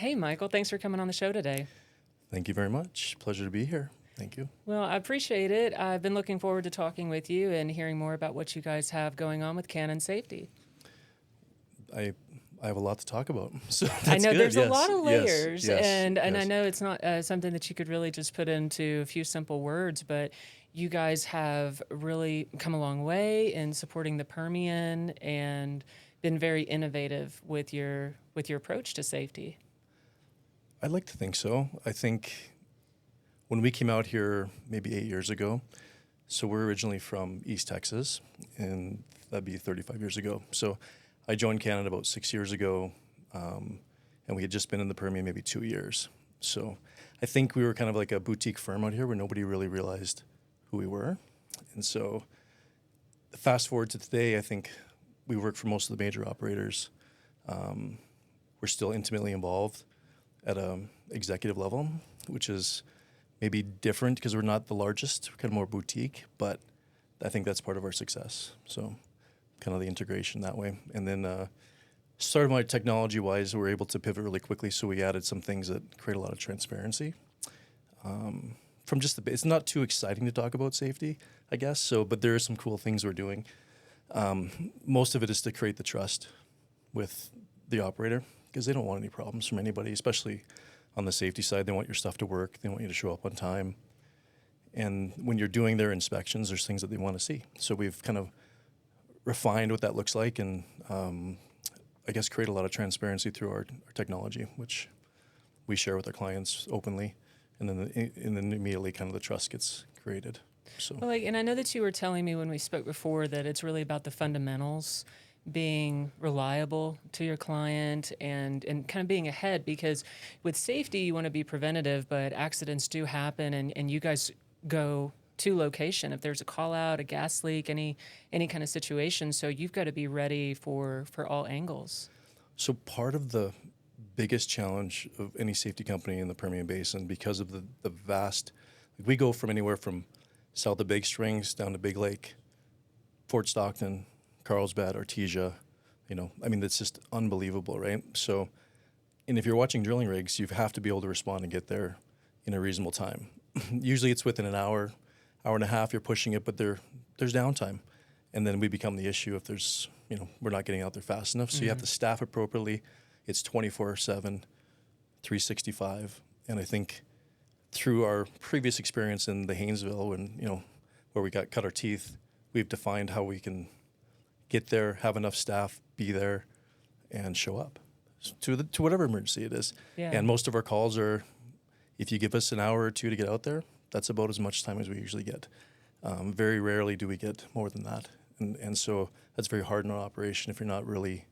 Hey, Michael, thanks for coming on the show today. Thank you very much. Pleasure to be here. Thank you. Well, I appreciate it. I've been looking forward to talking with you and hearing more about what you guys have going on with Canon Safety. I have a lot to talk about. So that's I know good. there's Yes. a lot of layers, Yes. and I Yes. know it's not something that you could really just put into a few simple words, but you guys have really come a long way in supporting the Permian and been very innovative with your approach to safety. I'd like to think so. I think when we came out here maybe 8 years ago, so we're originally from East Texas, and that'd be 35 years ago. So I joined Canada about 6 years ago, and we had just been in the Permian maybe 2 years. So I think we were kind of like a boutique firm out here where nobody really realized who we were. And so fast forward to today, I think we work for most of the major operators. We're still intimately involved at an executive level, which is maybe different because we're not the largest, we're kind of more boutique, but I think that's part of our success. So kind of the integration that way. And then started my technology-wise, we were able to pivot really quickly, so we added some things that create a lot of transparency. From just it's not too exciting to talk about safety, I guess, so, but there are some cool things we're doing. Most of it is to create the trust with the operator, because they don't want any problems from anybody, especially on the safety side. They want your stuff to work. They want you to show up on time. And when you're doing their inspections, there's things that they want to see. So we've kind of refined what that looks like, and I guess create a lot of transparency through our technology, which we share with our clients openly, and then immediately kind of the trust gets created. So. Well, and I know that you were telling me when we spoke before that it's really about the fundamentals, being reliable to your client and kind of being ahead, because with safety you want to be preventative, but accidents do happen, and you guys go to location if there's a call out, a gas leak, any kind of situation, so you've got to be ready for all angles. So part of the biggest challenge of any safety company in the Permian Basin, because of the vast, we go from anywhere from south of Big Springs down to Big Lake, Fort Stockton, Carlsbad, Artesia, it's just unbelievable, right? So, and if you're watching drilling rigs, you have to be able to respond and get there in a reasonable time. Usually it's within an hour and a half, you're pushing it, but there's downtime. And then we become the issue if there's, we're not getting out there fast enough. So you have to staff appropriately. It's 24/7, 365. And I think through our previous experience in the Haynesville, when, where we cut our teeth, we've defined how we can get there, have enough staff, be there, and show up to whatever emergency it is. Yeah. And most of our calls are, if you give us an hour or two to get out there, that's about as much time as we usually get. Very rarely do we get more than that. And so that's very hard in an operation if you're not really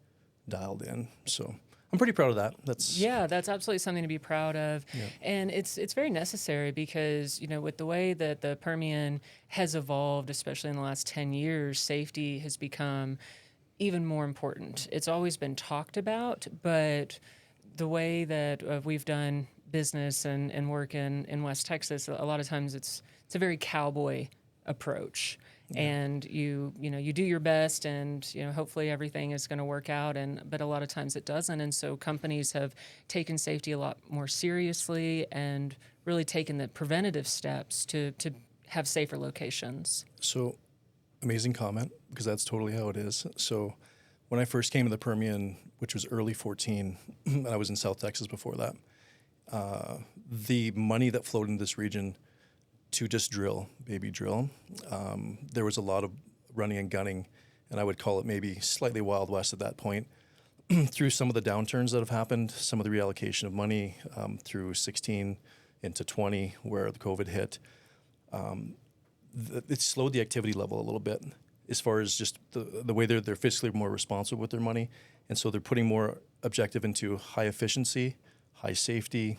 dialed in. So I'm pretty proud of that. That's absolutely something to be proud of. Yeah. And it's very necessary because, with the way that the Permian has evolved, especially in the last 10 years, safety has become even more important. It's always been talked about, but the way that we've done business and work in West Texas, a lot of times it's a very cowboy approach. Yeah. And you do your best, and hopefully everything is going to work out, but a lot of times it doesn't. And so companies have taken safety a lot more seriously and really taken the preventative steps to have safer locations. So amazing comment, because that's totally how it is. So when I first came to the Permian, which was early 14, and I was in South Texas before that, the money that flowed into this region to just drill, there was a lot of running and gunning, and I would call it maybe slightly Wild West at that point. Through some of the downturns that have happened, some of the reallocation of money through 16 into 20, where the COVID hit, it slowed the activity level a little bit as far as just the way they're fiscally more responsible with their money. And so they're putting more objective into high efficiency, high safety.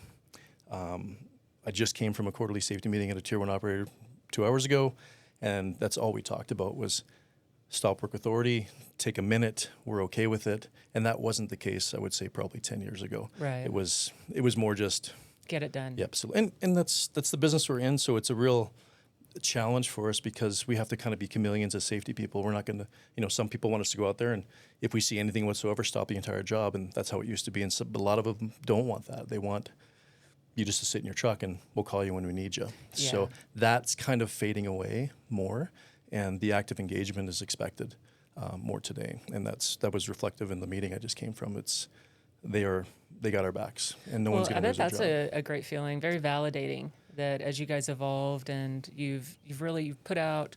I just came from a quarterly safety meeting at a Tier 1 operator 2 hours ago, and that's all we talked about was stop work authority, take a minute, we're okay with it. And that wasn't the case, I would say, probably 10 years ago. Right. It was more just... Get it done. Yep. So, and that's the business we're in, so it's a real a challenge for us because we have to kind of be chameleons as safety people. We're not going to, some people want us to go out there and if we see anything whatsoever, stop the entire job. And that's how it used to be. And so, but a lot of them don't want that. They want you just to sit in your truck and we'll call you when we need you. Yeah. So that's kind of fading away more. And the active engagement is expected more today. And that was reflective in the meeting I just came from. They got our backs and no one's going to lose their job. I bet that's a great feeling, very validating that as you guys evolved and you've really put out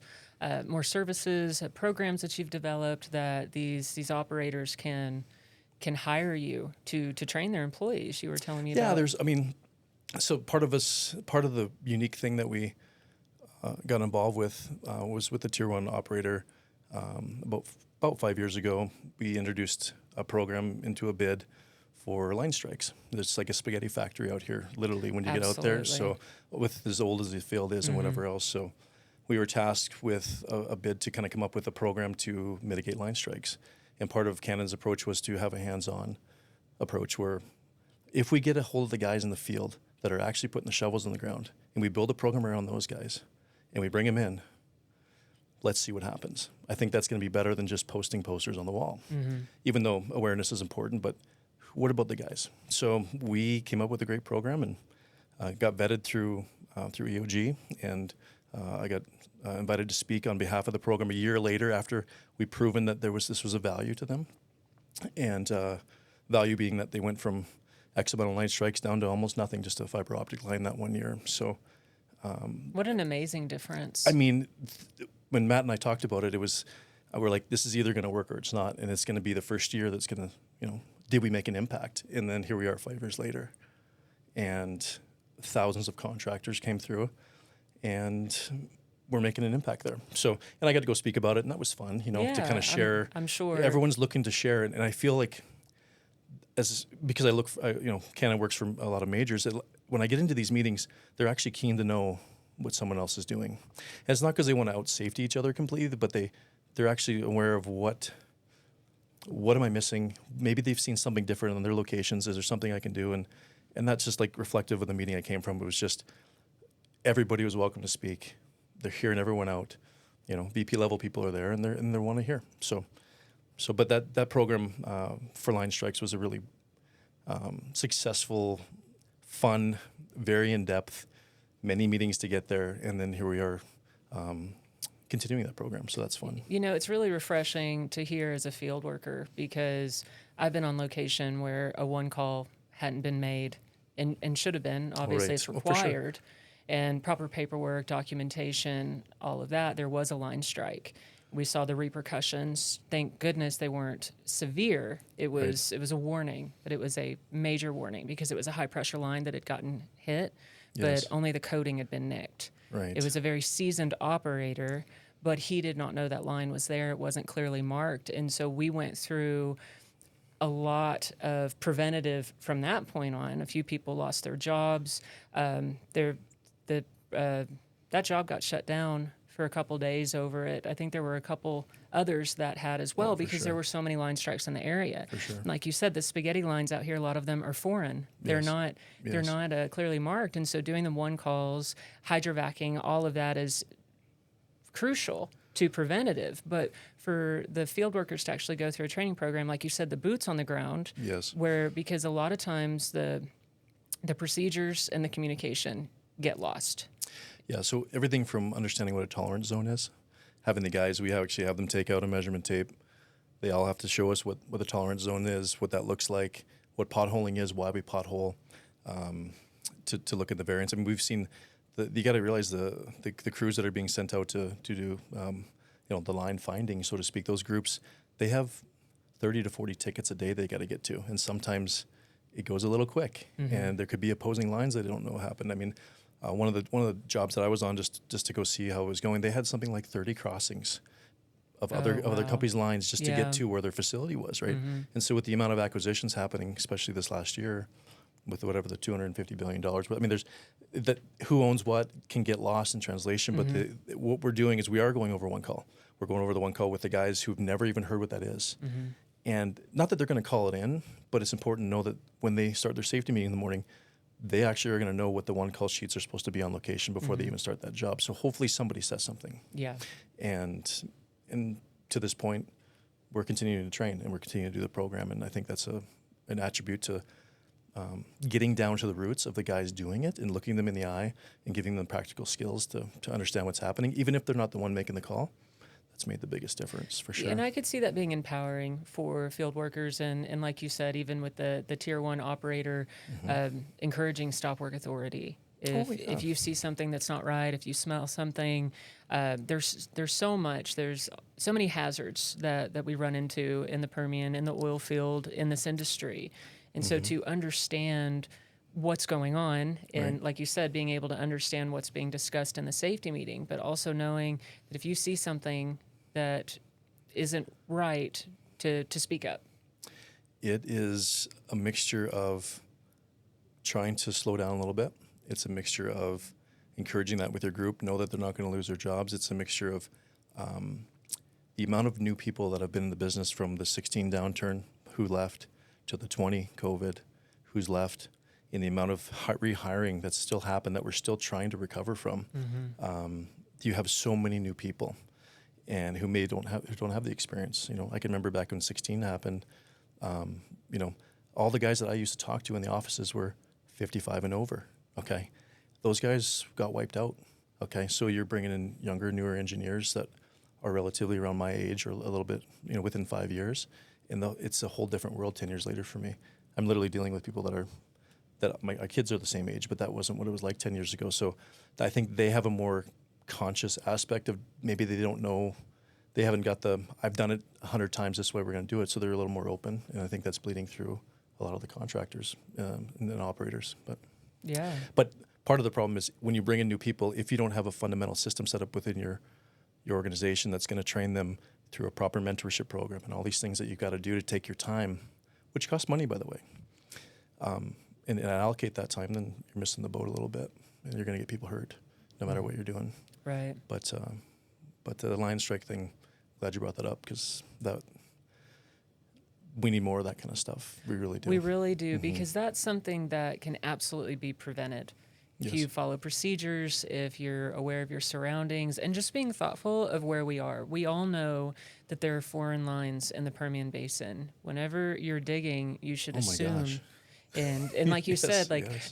more services, programs that you've developed, that these operators can hire you to train their employees. You were telling me about. Yeah, so part of the unique thing that we got involved with was with the Tier 1 operator about 5 years ago. We introduced a program into a bid for line strikes. There's like a spaghetti factory out here, literally, when you get out there. So with as old as the field is and whatever else. So we were tasked with a bid to kind of come up with a program to mitigate line strikes. And part of Canon's approach was to have a hands-on approach where if we get a hold of the guys in the field that are actually putting the shovels in the ground and we build a program around those guys and we bring them in, let's see what happens. I think that's going to be better than just posting posters on the wall, even though awareness is important, but what about the guys? So we came up with a great program and got vetted through EOG, and I got invited to speak on behalf of the program a year later after we'd proven that this was a value to them, and value being that they went from X amount of line strikes down to almost nothing, just a fiber optic line that 1 year. So what an amazing difference. I mean, when Matt and I talked about it, we're like, this is either going to work or it's not, and it's going to be the first year that's going to, did we make an impact? And then here we are 5 years later, and thousands of contractors came through, and we're making an impact there. So, and I got to go speak about it, and that was fun, to kind of share. I'm sure everyone's looking to share it, and I feel like because Canon works for a lot of majors. When I get into these meetings, they're actually keen to know what someone else is doing. And it's not because they want to out safety each other completely, but they're actually aware of what am I missing? Maybe they've seen something different on their locations. Is there something I can do? And that's just like reflective of the meeting I came from. It was just everybody was welcome to speak. They're hearing everyone out. VP level people are there and they want to hear. But that program for line strikes was a really successful, fun, very in depth, many meetings to get there, and then here we are. Continuing that program, so that's fun. It's really refreshing to hear as a field worker because I've been on location where a one call hadn't been made and should have been. Obviously, it's required. And proper paperwork, documentation, all of that. There was a line strike. We saw the repercussions. Thank goodness they weren't severe. It was a warning, but it was a major warning because it was a high pressure line that had gotten hit, but only the coating had been nicked. Right. It was a very seasoned operator, but he did not know that line was there. It wasn't clearly marked. And so we went through a lot of preventative from that point on. A few people lost their jobs. That job got shut down for a couple days over it. I think there were a couple others that had as well because there were so many line strikes in the area. For sure. Like you said, the spaghetti lines out here, a lot of them are foreign. They're not clearly marked. And so doing the one calls, hydrovacing, all of that is crucial to preventative. But for the field workers to actually go through a training program, like you said, the boots on the ground, because a lot of times the procedures and the communication get lost. Yeah, so everything from understanding what a tolerance zone is, having the guys, we actually have them take out a measurement tape. They all have to show us what the tolerance zone is, what that looks like, what potholing is, why we pothole, to look at the variance. I mean, we've seen, you got to realize the crews that are being sent out to do, the line finding, so to speak, those groups, they have 30 to 40 tickets a day they got to get to. And sometimes it goes a little quick, and there could be opposing lines that they don't know what happened. I mean, one of the jobs that I was on just to go see how it was going, they had something like 30 crossings of other companies' lines just to get to where their facility was, right? And so with the amount of acquisitions happening, especially this last year, with whatever the $250 billion, but I mean, there's that who owns what can get lost in translation. But what we're doing is we are going over one call. We're going over the one call with the guys who've never even heard what that is. And not that they're going to call it in, but it's important to know that when they start their safety meeting in the morning, they actually are going to know what the one call sheets are supposed to be on location before they even start that job. So hopefully somebody says something. Yeah. And to this point, we're continuing to train and we're continuing to do the program. And I think that's an attribute to getting down to the roots of the guys doing it and looking them in the eye and giving them practical skills to understand what's happening, even if they're not the one making the call. That's made the biggest difference for sure. And I could see that being empowering for field workers, and like you said, even with the tier one operator, encouraging stop work authority. If you see something that's not right, if you smell something, there's so many hazards that we run into in the Permian, in the oil field, in this industry. And so to understand what's going on, and like you said, being able to understand what's being discussed in the safety meeting, but also knowing that if you see something that isn't right, to speak up. It is a mixture of trying to slow down a little bit. It's a mixture of encouraging that with your group, know that they're not going to lose their jobs. It's a mixture of the amount of new people that have been in the business from the 16 downturn who left to the 20 COVID who's left, and the amount of rehiring that's still happened that we're still trying to recover from. You have so many new people, and who don't have the experience. You know, I can remember back when 16 happened. You know, all the guys that I used to talk to in the offices were 55 and over. Okay, those guys got wiped out. Okay, so you're bringing in younger, newer engineers that are relatively around my age or a little bit, you know, within 5 years, and it's a whole different world 10 years later for me. I'm literally dealing with people that my kids are the same age, but that wasn't what it was like 10 years ago. So I think they have a more conscious aspect of maybe they don't know, they haven't got I've done it 100 times this way, we're going to do it. So they're a little more open. And I think that's bleeding through a lot of the contractors and operators. But part of the problem is when you bring in new people, if you don't have a fundamental system set up within your organization that's going to train them through a proper mentorship program and all these things that you've got to do to take your time, which costs money, by the way, and allocate that time, then you're missing the boat a little bit, and you're going to get people hurt no matter what you're doing. Right. But the Lions strike thing, glad you brought that up, because we need more of that kind of stuff. We really do. We really do, because that's something that can absolutely be prevented. If you follow procedures, if you're aware of your surroundings, and just being thoughtful of where we are. We all know that there are foreign lines in the Permian Basin. Whenever you're digging, you should assume. And like you said,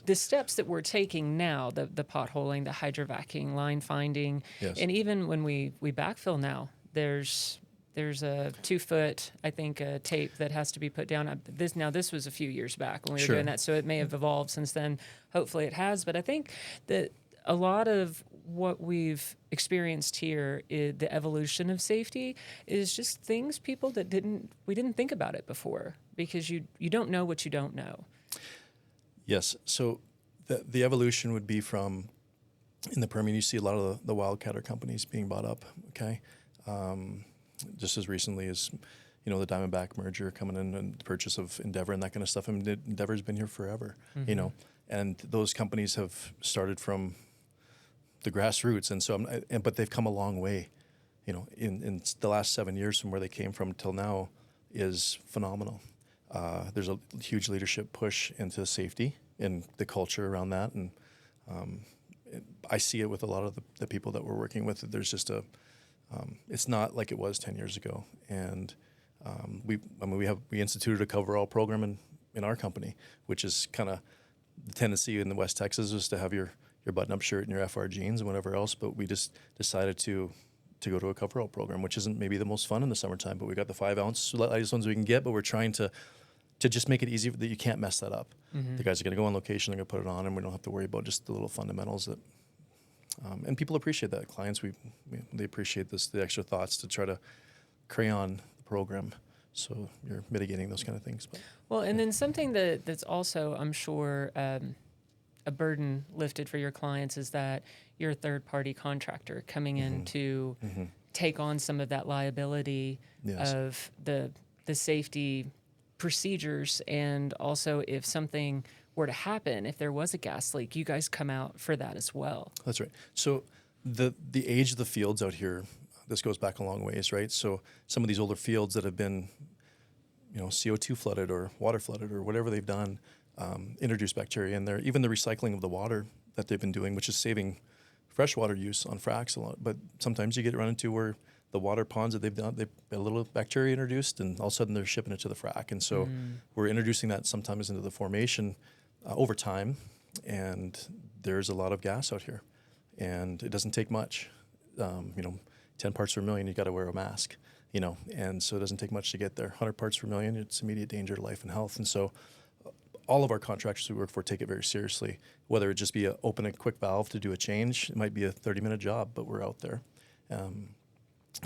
the steps that we're taking now, the potholing, the hydrovacking, line finding, and even when we backfill now, there's a 2 foot, I think, tape that has to be put down. This was a few years back when we were doing that, so it may have evolved since then. Hopefully it has. But I think that a lot of what we've experienced here, the evolution of safety, is just things people we didn't think about it before, because you don't know what you don't know. Yes. So the evolution would be from, in the Permian, you see a lot of the wildcatter companies being bought up. Okay. Just as recently as, you know, the Diamondback merger coming in and the purchase of Endeavor and that kind of stuff. I mean, Endeavor's been here forever, you know, and those companies have started from the grassroots. And so, but they've come a long way, you know, in the last 7 years from where they came from till now is phenomenal. There's a huge leadership push into safety and the culture around that. And I see it with a lot of the people that we're working with. There's just it's not like it was 10 years ago. And we instituted a coverall program in our company, which is kind of the tendency in the West Texas is to have your button-up shirt and your FR jeans and whatever else. But we just decided to go to a coverall program, which isn't maybe the most fun in the summertime, but we got the 5-ounce lightest ones we can get, but we're trying to just make it easy that you can't mess that up. The guys are going to go on location, they're going to put it on, and we don't have to worry about just the little fundamentals that, and people appreciate that. Clients, they appreciate the extra thoughts to try to crayon the program. So you're mitigating those kind of things. But, well, and then something that's also, I'm sure, a burden lifted for your clients is that you're a third-party contractor coming in to take on some of that liability of the safety procedures, and also if something were to happen, if there was a gas leak, you guys come out for that as well. That's right. So the age of the fields out here, this goes back a long ways, right? So some of these older fields that have been, you know, CO2 flooded or water flooded or whatever they've done, introduce bacteria in there. Even the recycling of the water that they've been doing, which is saving freshwater use on fracs a lot. But sometimes you get run into where the water ponds that they've done, they've got a little bacteria introduced, and all of a sudden they're shipping it to the frac. And so we're introducing that sometimes into the formation over time, and there's a lot of gas out here, and it doesn't take much. 10 parts per million, you got to wear a mask, and so it doesn't take much to get there. 100 parts per million, it's immediate danger to life and health. And so all of our contractors we work for take it very seriously, whether it just be open a quick valve to do a change. It might be a 30-minute job, but we're out there.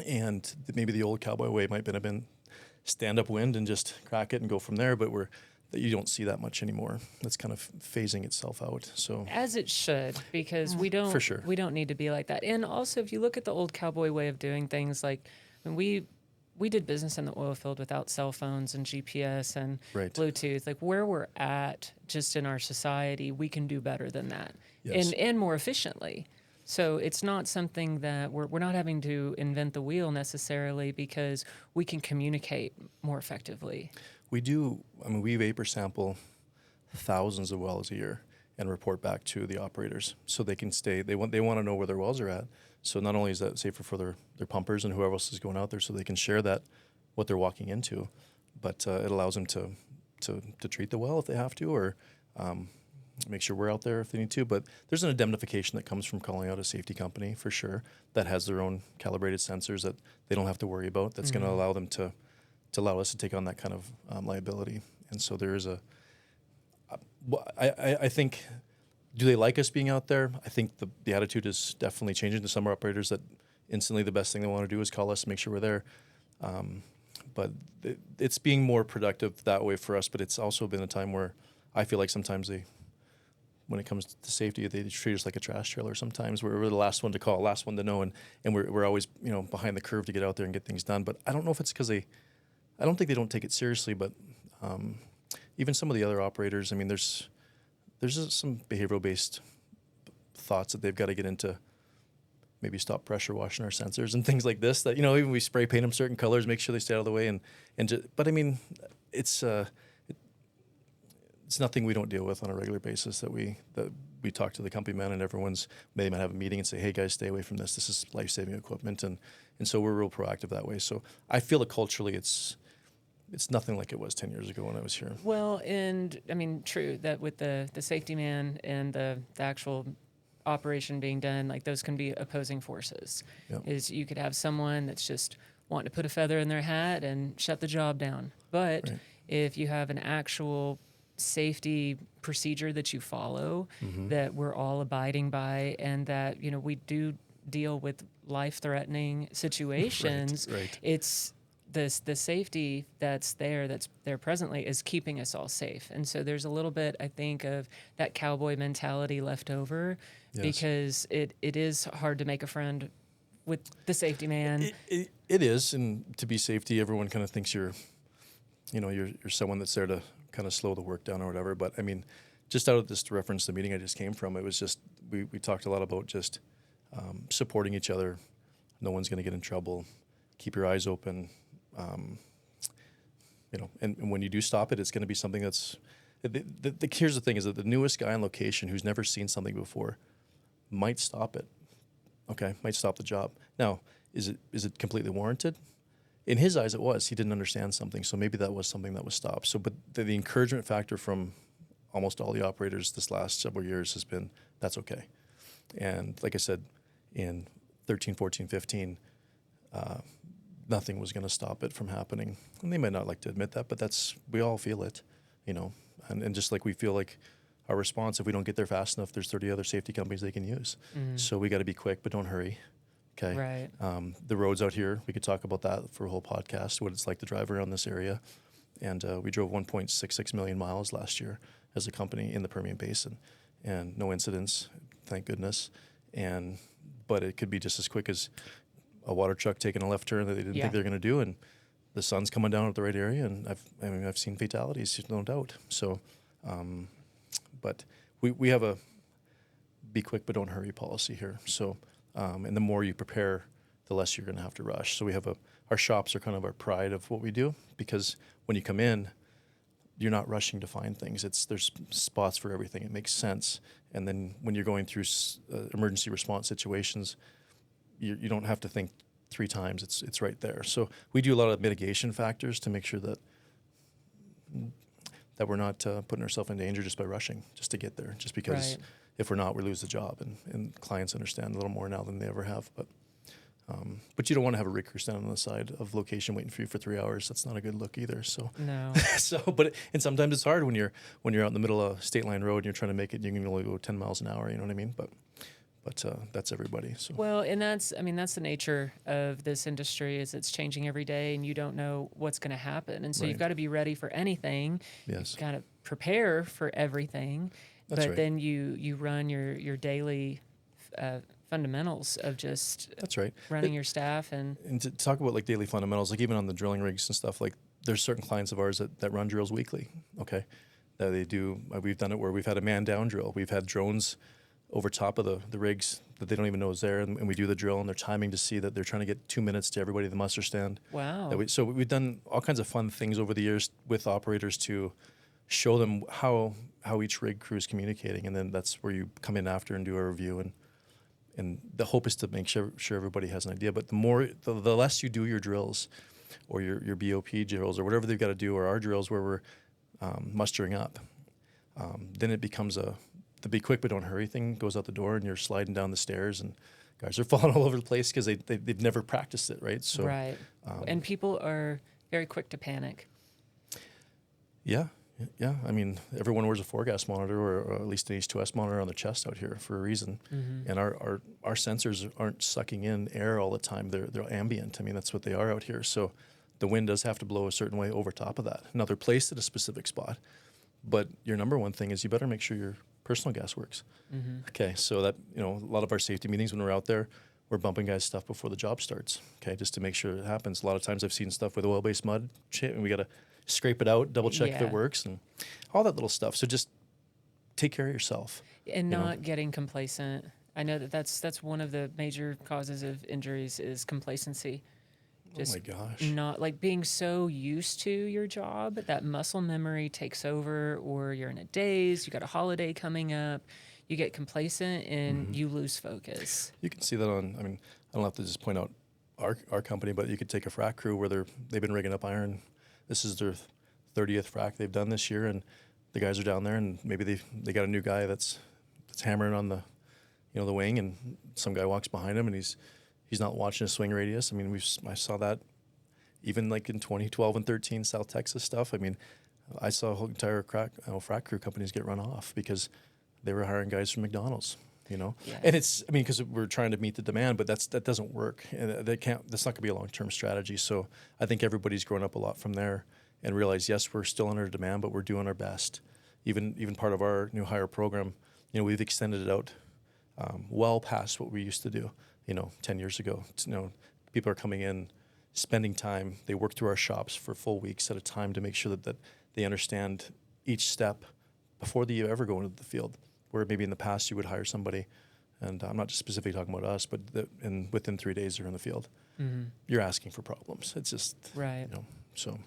And maybe the old cowboy way might have been stand up wind and just crack it and go from there, but you don't see that much anymore. That's kind of phasing itself out. So as it should, because we don't For sure. we don't need to be like that. And also, if you look at the old cowboy way of doing things, like when we did business in the oil field without cell phones and GPS and Right. Bluetooth, like where we're at just in our society, we can do better than that. Yes. And more efficiently. So it's not something that we're not having to invent the wheel necessarily, because we can communicate more effectively. we do, we vapor sample thousands of wells a year and report back to the operators so they can stay, they want to know where their wells are at. So not only is that safer for their pumpers and whoever else is going out there, so they can share that, what they're walking into, but it allows them to treat the well if they have to, or make sure we're out there if they need to. But there's an indemnification that comes from calling out a safety company, for sure, that has their own calibrated sensors that they don't have to worry about. That's going to allow them to allow us to take on that kind of liability. And so there is I think, do they like us being out there? I think the attitude is definitely changing to some operators that instantly the best thing they want to do is call us and make sure we're there. But it's being more productive that way for us. But it's also been a time where I feel like sometimes when it comes to safety, they treat us like a trash trailer. Sometimes we're the last one to call, last one to know, and we're always behind the curve to get out there and get things done. But I don't know if it's because I don't think they don't take it seriously. But even some of the other operators, there's some behavioral based thoughts that they've got to get into. Maybe stop pressure washing our sensors and things like this. That even we spray paint them certain colors, make sure they stay out of the way, but it's nothing we don't deal with on a regular basis. That we talk to the company man, and they might have a meeting and say, "Hey guys, stay away from this. This is life saving equipment," and so we're real proactive that way. So I feel that culturally, it's nothing like it was 10 years ago when I was here. Well, and true that with the safety man and the actual operation being done, like those can be opposing forces. Yep. Is you could have someone that's just wanting to put a feather in their hat and shut the job down. But Right. if you have an actual safety procedure that you follow, that we're all abiding by, and that we do deal with life-threatening situations, Right. it's the safety that's there presently is keeping us all safe. And so there's a little bit, I think, of that cowboy mentality left over. Yes. Because it is hard to make a friend with the safety man. It is, and to be safety, everyone kind of thinks you're someone that's there to kind of slow the work down or whatever. But just out of this, to reference the meeting I just came from, it was just we talked a lot about just supporting each other. No one's going to get in trouble. Keep your eyes open. And when you do stop it, it's going to be something that's. Here's the thing: is that the newest guy on location who's never seen something before might stop it. Okay, might stop the job. Now, is it completely warranted? In his eyes, it was. He didn't understand something, so maybe that was something that was stopped. So, but the encouragement factor from almost all the operators this last several years has been, that's okay. And like I said, in 13, 14, 15, nothing was going to stop it from happening. And they might not like to admit that, but we all feel it, And just like we feel like our response, if we don't get there fast enough, there's 30 other safety companies they can use. So we got to be quick, but don't hurry. Okay. Right. The roads out here, we could talk about that for a whole podcast, what it's like to drive around this area. And we drove 1.66 million miles last year as a company in the Permian Basin, and no incidents, thank goodness. But it could be just as quick as a water truck taking a left turn that they didn't think they were going to do, and the sun's coming down at the right area, and I've seen fatalities, no doubt. So, but we have a be quick but don't hurry policy here. So, and the more you prepare, the less you're going to have to rush. So we have our shops are kind of our pride of what we do, because when you come in, you're not rushing to find things. There's spots for everything. It makes sense. And then when you're going through emergency response situations, you don't have to think 3 times. It's right there. So we do a lot of mitigation factors to make sure that we're not putting ourselves in danger just by rushing, just to get there. Just because Right. if we're not, we lose the job. And clients understand a little more now than they ever have. But you don't want to have a rig crew stand on the side of location waiting for you for 3 hours. That's not a good look either. So No. and sometimes it's hard when you're out in the middle of a state line road and you're trying to make it. You can only go 10 miles an hour. You know what I mean? But that's everybody. So Well, and that's the nature of this industry is it's changing every day and you don't know what's going to happen. And so you've Right. got to be ready for anything. yes, You've got to prepare for everything. That's but right. then you run your daily fundamentals of just that's right. running your staff and And to talk about like daily fundamentals, like even on the drilling rigs and stuff, like there's certain clients of ours that run drills weekly. Okay, that they do. We've done it where we've had a man down drill. We've had drones over top of the rigs that they don't even know is there, and we do the drill and they're timing to see that they're trying to get 2 minutes to everybody at the muster stand. wow. So we've done all kinds of fun things over the years with operators to show them how each rig crew is communicating, and then that's where you come in after and do a review, and the hope is to make sure everybody has an idea. But the less you do your drills or your BOP drills or whatever they've got to do, or our drills where we're mustering up, then it becomes the be quick but don't hurry thing goes out the door, and you're sliding down the stairs and guys are falling all over the place because they've never practiced it, right? So right. And people are very quick to panic. Yeah. I mean, everyone wears a 4-gas monitor or at least an H2S monitor on their chest out here for a reason. Mm-hmm. And our sensors aren't sucking in air all the time. They're ambient. I mean, that's what they are out here. So the wind does have to blow a certain way over top of that. Now, they're placed at a specific spot. But your number one thing is you better make sure your personal gas works. Mm-hmm. Okay, so that, a lot of our safety meetings when we're out there, we're bumping guys' stuff before the job starts, okay, just to make sure it happens. A lot of times I've seen stuff with oil-based mud, and we got to scrape it out, double check if Yeah. it works, and all that little stuff. So just take care of yourself. And You know? not getting complacent. I know that's one of the major causes of injuries is complacency. Just oh my gosh. not like being so used to your job that muscle memory takes over, or you're in a daze, you got a holiday coming up, you get complacent and you lose focus. You can see that on, I don't have to just point out our company, but you could take a frac crew where they've been rigging up iron. This is their 30th frac they've done this year, and the guys are down there, and maybe they got a new guy that's hammering on the the wing, and some guy walks behind him, and he's not watching a swing radius. I saw that even like in 2012 and 13 South Texas stuff. I saw a whole entire frac crew companies get run off because they were hiring guys from McDonald's. Yeah. And it's because we're trying to meet the demand, but that doesn't work, and that's not going to be a long-term strategy. So I think everybody's grown up a lot from there and realized, yes, we're still under demand, but we're doing our best. Even part of our new hire program, we've extended it out well past what we used to do 10 years ago. People are coming in, spending time. They work through our shops for full weeks at a time to make sure that they understand each step before they ever go into the field. Where maybe in the past you would hire somebody, and I'm not just specifically talking about us, but within 3 days they're in the field. Mm-hmm. You're asking for problems. It's just Right. So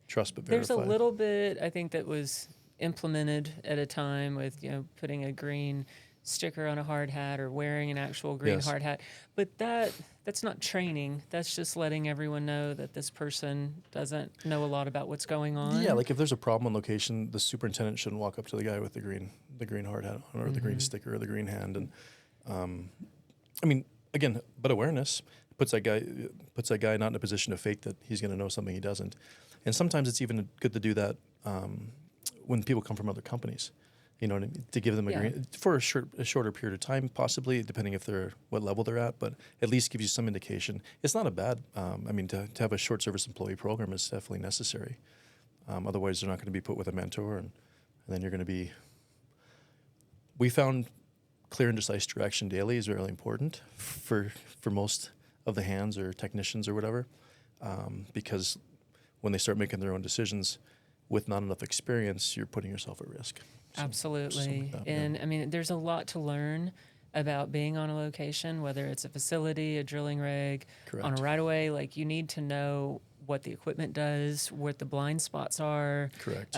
trust but verify. There's a little bit I think that was implemented at a time with putting a green sticker on a hard hat or wearing an actual green Yes. hard hat, but that's not training. That's just letting everyone know that this person doesn't know a lot about what's going on. Yeah, like if there's a problem on location, the superintendent shouldn't walk up to the guy with the green hard hat on, or the green sticker or the green hand. And again, but awareness puts that guy not in a position to fake that he's going to know something he doesn't. And sometimes it's even good to do that when people come from other companies. To give them a green for a shorter period of time, possibly, depending what level they're at, but at least gives you some indication. It's not a bad, to have a short service employee program is definitely necessary. Otherwise, they're not going to be put with a mentor, and then you're going to be. We found clear and decisive direction daily is really important for most of the hands or technicians or whatever, because when they start making their own decisions with not enough experience, you're putting yourself at risk. So, Absolutely. like that, And there's a lot to learn about being on a location, whether it's a facility, a drilling rig, Correct. on a right of way. Like you need to know what the equipment does, what the blind spots are, Correct.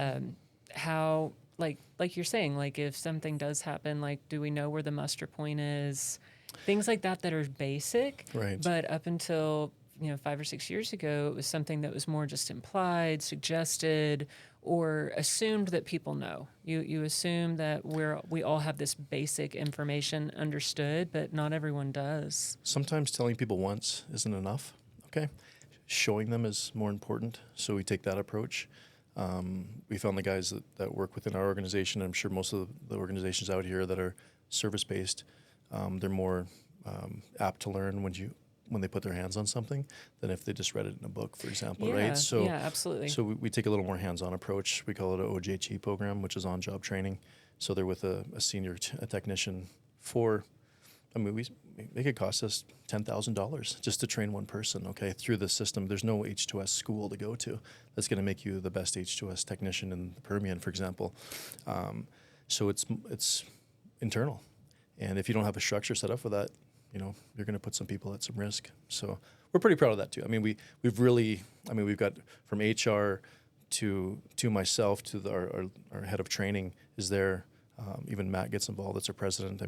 how like you're saying, like if something does happen, like do we know where the muster point is, things like that are basic. Right. But up until 5 or 6 years ago, it was something that was more just implied, suggested, or assumed that people know. You assume that we all have this basic information understood, but not everyone does. Sometimes telling people once isn't enough. Okay. Showing them is more important. So we take that approach. We found the guys that work within our organization. I'm sure most of the organizations out here that are service-based, they're more apt to learn when they put their hands on something than if they just read it in a book, for example, right? So, yeah, absolutely. So we take a little more hands-on approach. We call it an OJT program, which is on-job training. So they're with a senior technician for, they could cost us $10,000 just to train one person, okay, through the system. There's no H2S school to go to that's going to make you the best H2S technician in the Permian, for example. So it's internal. And if you don't have a structure set up for that, you're going to put some people at some risk. So we're pretty proud of that too. We've got from HR to myself to our head of training is there. Even Matt gets involved. That's our president.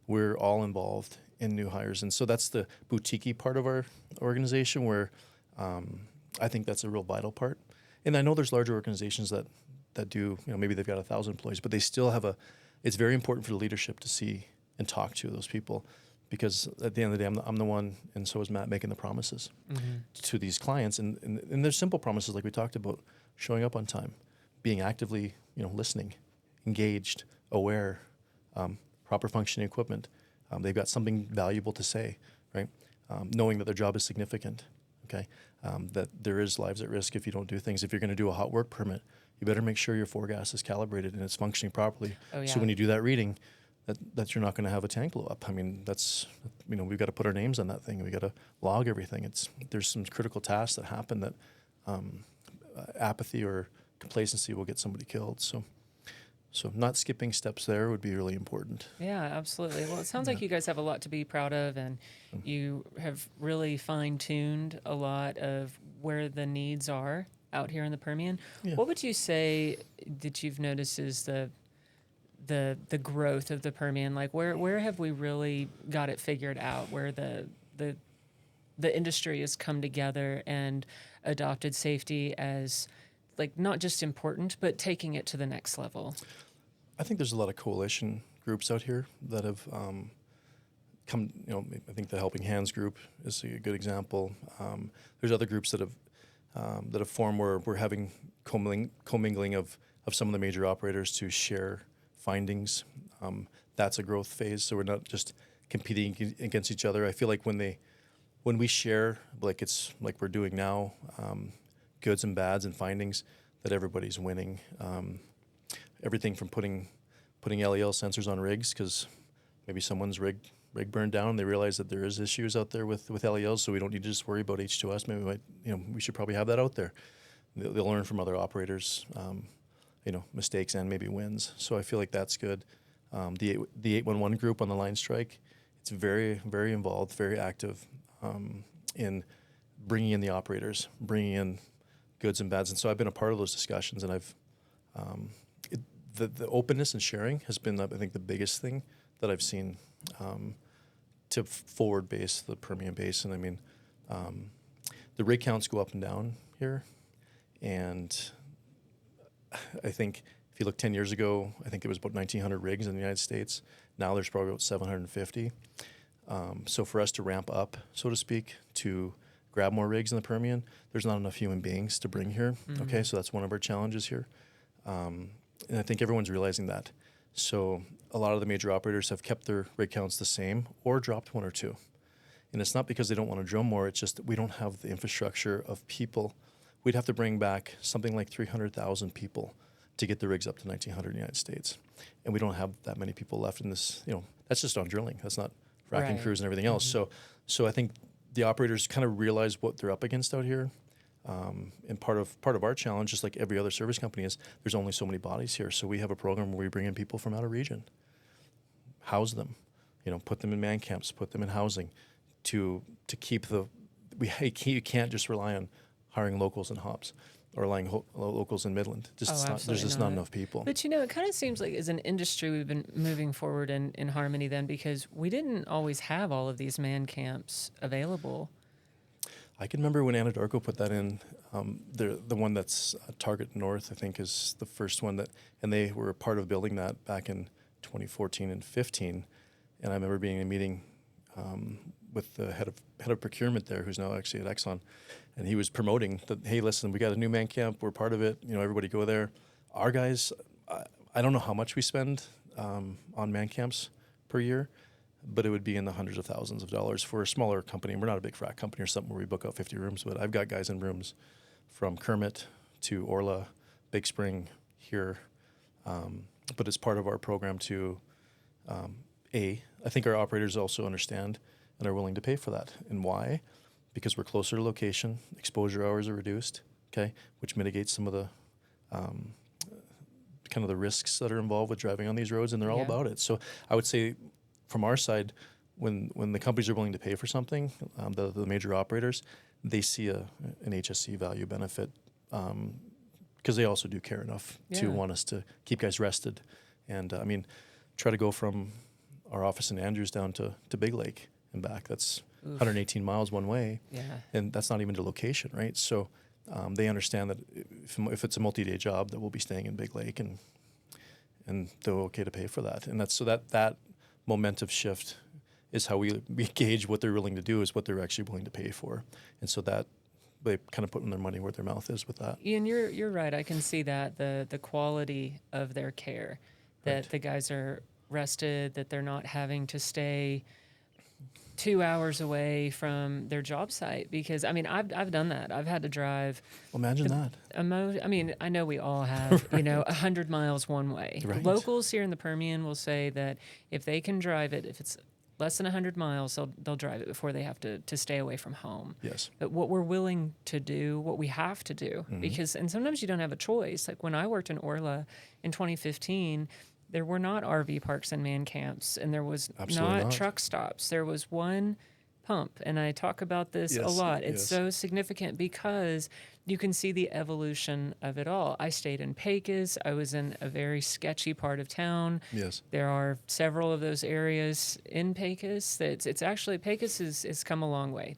We're all involved in new hires. And so that's the boutique-y part of our organization where I think that's a real vital part. And I know there's larger organizations that do, maybe they've got 1,000 employees, but they still have it's very important for the leadership to see and talk to those people. Because at the end of the day, I'm the one, and so is Matt, making the promises to these clients. And there's simple promises like we talked about, showing up on time, being actively, listening, engaged, aware, proper functioning equipment. They've got something valuable to say, right? Knowing that their job is significant, okay? That there is lives at risk if you don't do things. If you're going to do a hot work permit, you better make sure your foregas is calibrated and it's functioning properly. Oh, yeah. So when you do that reading, that you're not going to have a tank blow up. That's, we've got to put our names on that thing. We got to log everything. There's some critical tasks that happen that apathy or complacency will get somebody killed. So not skipping steps there would be really important. Yeah, absolutely. Well, it sounds like you guys have a lot to be proud of, and you have really fine-tuned a lot of where the needs are out here in the Permian. Yeah. What would you say that you've noticed is the growth of the Permian? Like where have we really got it figured out, where the industry has come together and adopted safety as like not just important, but taking it to the next level? I think there's a lot of coalition groups out here that have come, I think the Helping Hands group is a good example. There's other groups that have formed where we're having commingling of some of the major operators to share findings. That's a growth phase, so we're not just competing against each other. I feel like when we share, like it's like we're doing now, goods and bads and findings, that everybody's winning. Everything from putting LEL sensors on rigs because maybe someone's rig burned down and they realize that there is issues out there with LELs, so we don't need to just worry about H2S. Maybe we should probably have that out there. They'll learn from other operators. Mistakes and maybe wins. So I feel like that's good. The 811 group on the line strike, it's very, very involved, very active in bringing in the operators, bringing in goods and bads. And so I've been a part of those discussions, and the openness and sharing has been, I think, the biggest thing that I've seen to forward base the Permian Basin. The rig counts go up and down here, and I think if you look 10 years ago, I think it was about 1,900 rigs in the United States. Now there's probably about 750. So for us to ramp up, so to speak, to grab more rigs in the Permian, there's not enough human beings to bring here. Mm-hmm. Okay, so that's one of our challenges here. And I think everyone's realizing that. So a lot of the major operators have kept their rig counts the same or dropped one or two. And it's not because they don't want to drill more, it's just that we don't have the infrastructure of people. We'd have to bring back something like 300,000 people to get the rigs up to 1,900 in the United States. And we don't have that many people left in this, that's just on drilling. That's not fracking crews and everything else. Mm-hmm. So I think the operators kind of realize what they're up against out here. And part of our challenge, just like every other service company, is there's only so many bodies here. So we have a program where we bring in people from out of region, house them, put them in man camps, put them in housing to keep you can't just rely on hiring locals in hops or locals in Midland. Oh, There's absolutely just not enough people. But it kind of seems like as an industry we've been moving forward in harmony then, because we didn't always have all of these man camps available. I can remember when Anadarko put that in. The one that's Target North, I think, is the first one and they were a part of building that back in 2014 and 15. And I remember being in a meeting with the head of procurement there, who's now actually at Exxon, and he was promoting that, hey, listen, we got a new man camp, we're part of it, everybody go there. Our guys, I don't know how much we spend on man camps per year, but it would be in the hundreds of thousands of dollars for a smaller company. We're not a big frac company or something where we book out 50 rooms, but I've got guys in rooms from Kermit to Orla, Big Spring here, but it's part of our program to, I think our operators also understand and are willing to pay for that. And why? Because we're closer to location, exposure hours are reduced, okay, which mitigates some of the kind of the risks that are involved with driving on these roads, and they're all about it. So I would say from our side, when the companies are willing to pay for something, the major operators, they see an HSC value benefit because they also do care enough to want us to keep guys rested. And try to go from our office in Andrews down to Big Lake and back. That's 118 miles one way. Yeah. And that's not even to location, right? So they understand that if it's a multi-day job, that we'll be staying in Big Lake, and they're okay to pay for that. And that's so that momentum shift is how we gauge what they're willing to do, is what they're actually willing to pay for. And so that they kind of put in their money where their mouth is with that. And you're right. I can see that the quality of their care, that the guys are rested, that they're not having to stay 2 hours away from their job site, because I've done that. I've had to drive. Imagine that. I know we all have, 100 miles one way. Right. Locals here in the Permian will say that if they can drive it, if it's less than 100 miles, they'll drive it before they have to stay away from home. Yes. But what we're willing to do, what we have to do, and sometimes you don't have a choice. Like when I worked in Orla in 2015, there were not RV parks and man camps, and there was not truck stops. There was one pump, and I talk about this a lot. It's so significant because you can see the evolution of it all. I stayed in Pecos. I was in a very sketchy part of town. Yes. There are several of those areas in Pecos. It's actually, Pecos has come a long way.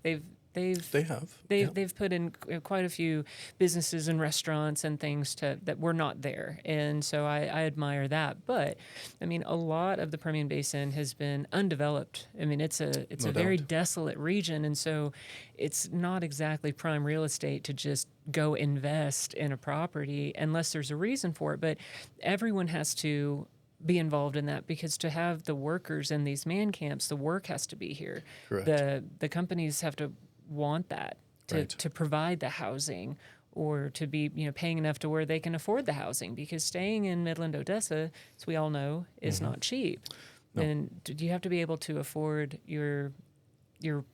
They've put in quite a few businesses and restaurants and things that were not there, and so I admire that. But a lot of the Permian Basin has been undeveloped. It's a very desolate region, and so it's not exactly prime real estate to just go invest in a property unless there's a reason for it. But everyone has to be involved in that, because to have the workers in these man camps, the work has to be here. Correct. The companies have to want that to provide the housing, or to be paying enough to where they can afford the housing, because staying in Midland, Odessa, as we all know, is not cheap. No. And you have to be able to afford your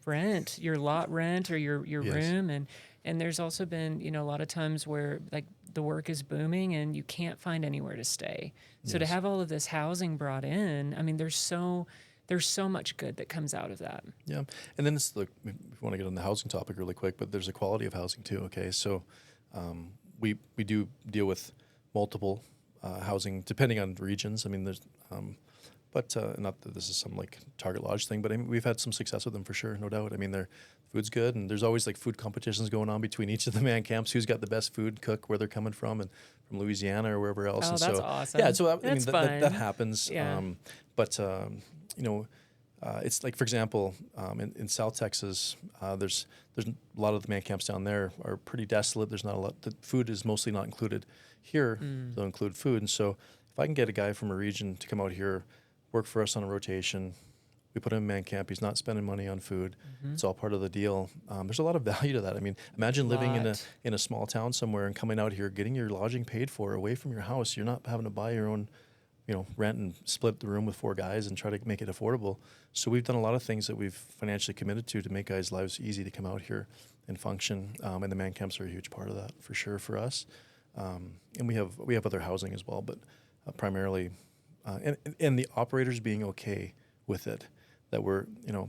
rent, your lot rent, or your room, and there's also been a lot of times where like the work is booming and you can't find anywhere to stay. So to have all of this housing brought in, there's so much good that comes out of that. Yeah. And then if you want to get on the housing topic really quick, but there's a quality of housing too. Okay. So we do deal with multiple housing depending on regions. There's, but not that this is some like Target Lodge thing, but we've had some success with them for sure. No doubt. Their food's good, and there's always like food competitions going on between each of the man camps. Who's got the best food cook, where they're coming from, and from Louisiana or wherever else. Oh, and that's so, awesome. Yeah. So that's fun. That happens. Yeah. It's like, for example, in South Texas, there's a lot of the man camps down there are pretty desolate. There's not a lot. The food is mostly not included. Here, they'll include food. And so if I can get a guy from a region to come out here, work for us on a rotation, we put him in man camp. He's not spending money on food. It's all part of the deal. There's a lot of value to that. Imagine living in a small town somewhere and coming out here, getting your lodging paid for away from your house. You're not having to buy your own rent and split the room with 4 guys and try to make it affordable. So we've done a lot of things that we've financially committed to make guys' lives easy to come out here and function. And the man camps are a huge part of that for sure for us. And we have other housing as well, but primarily, and the operators being okay with it. That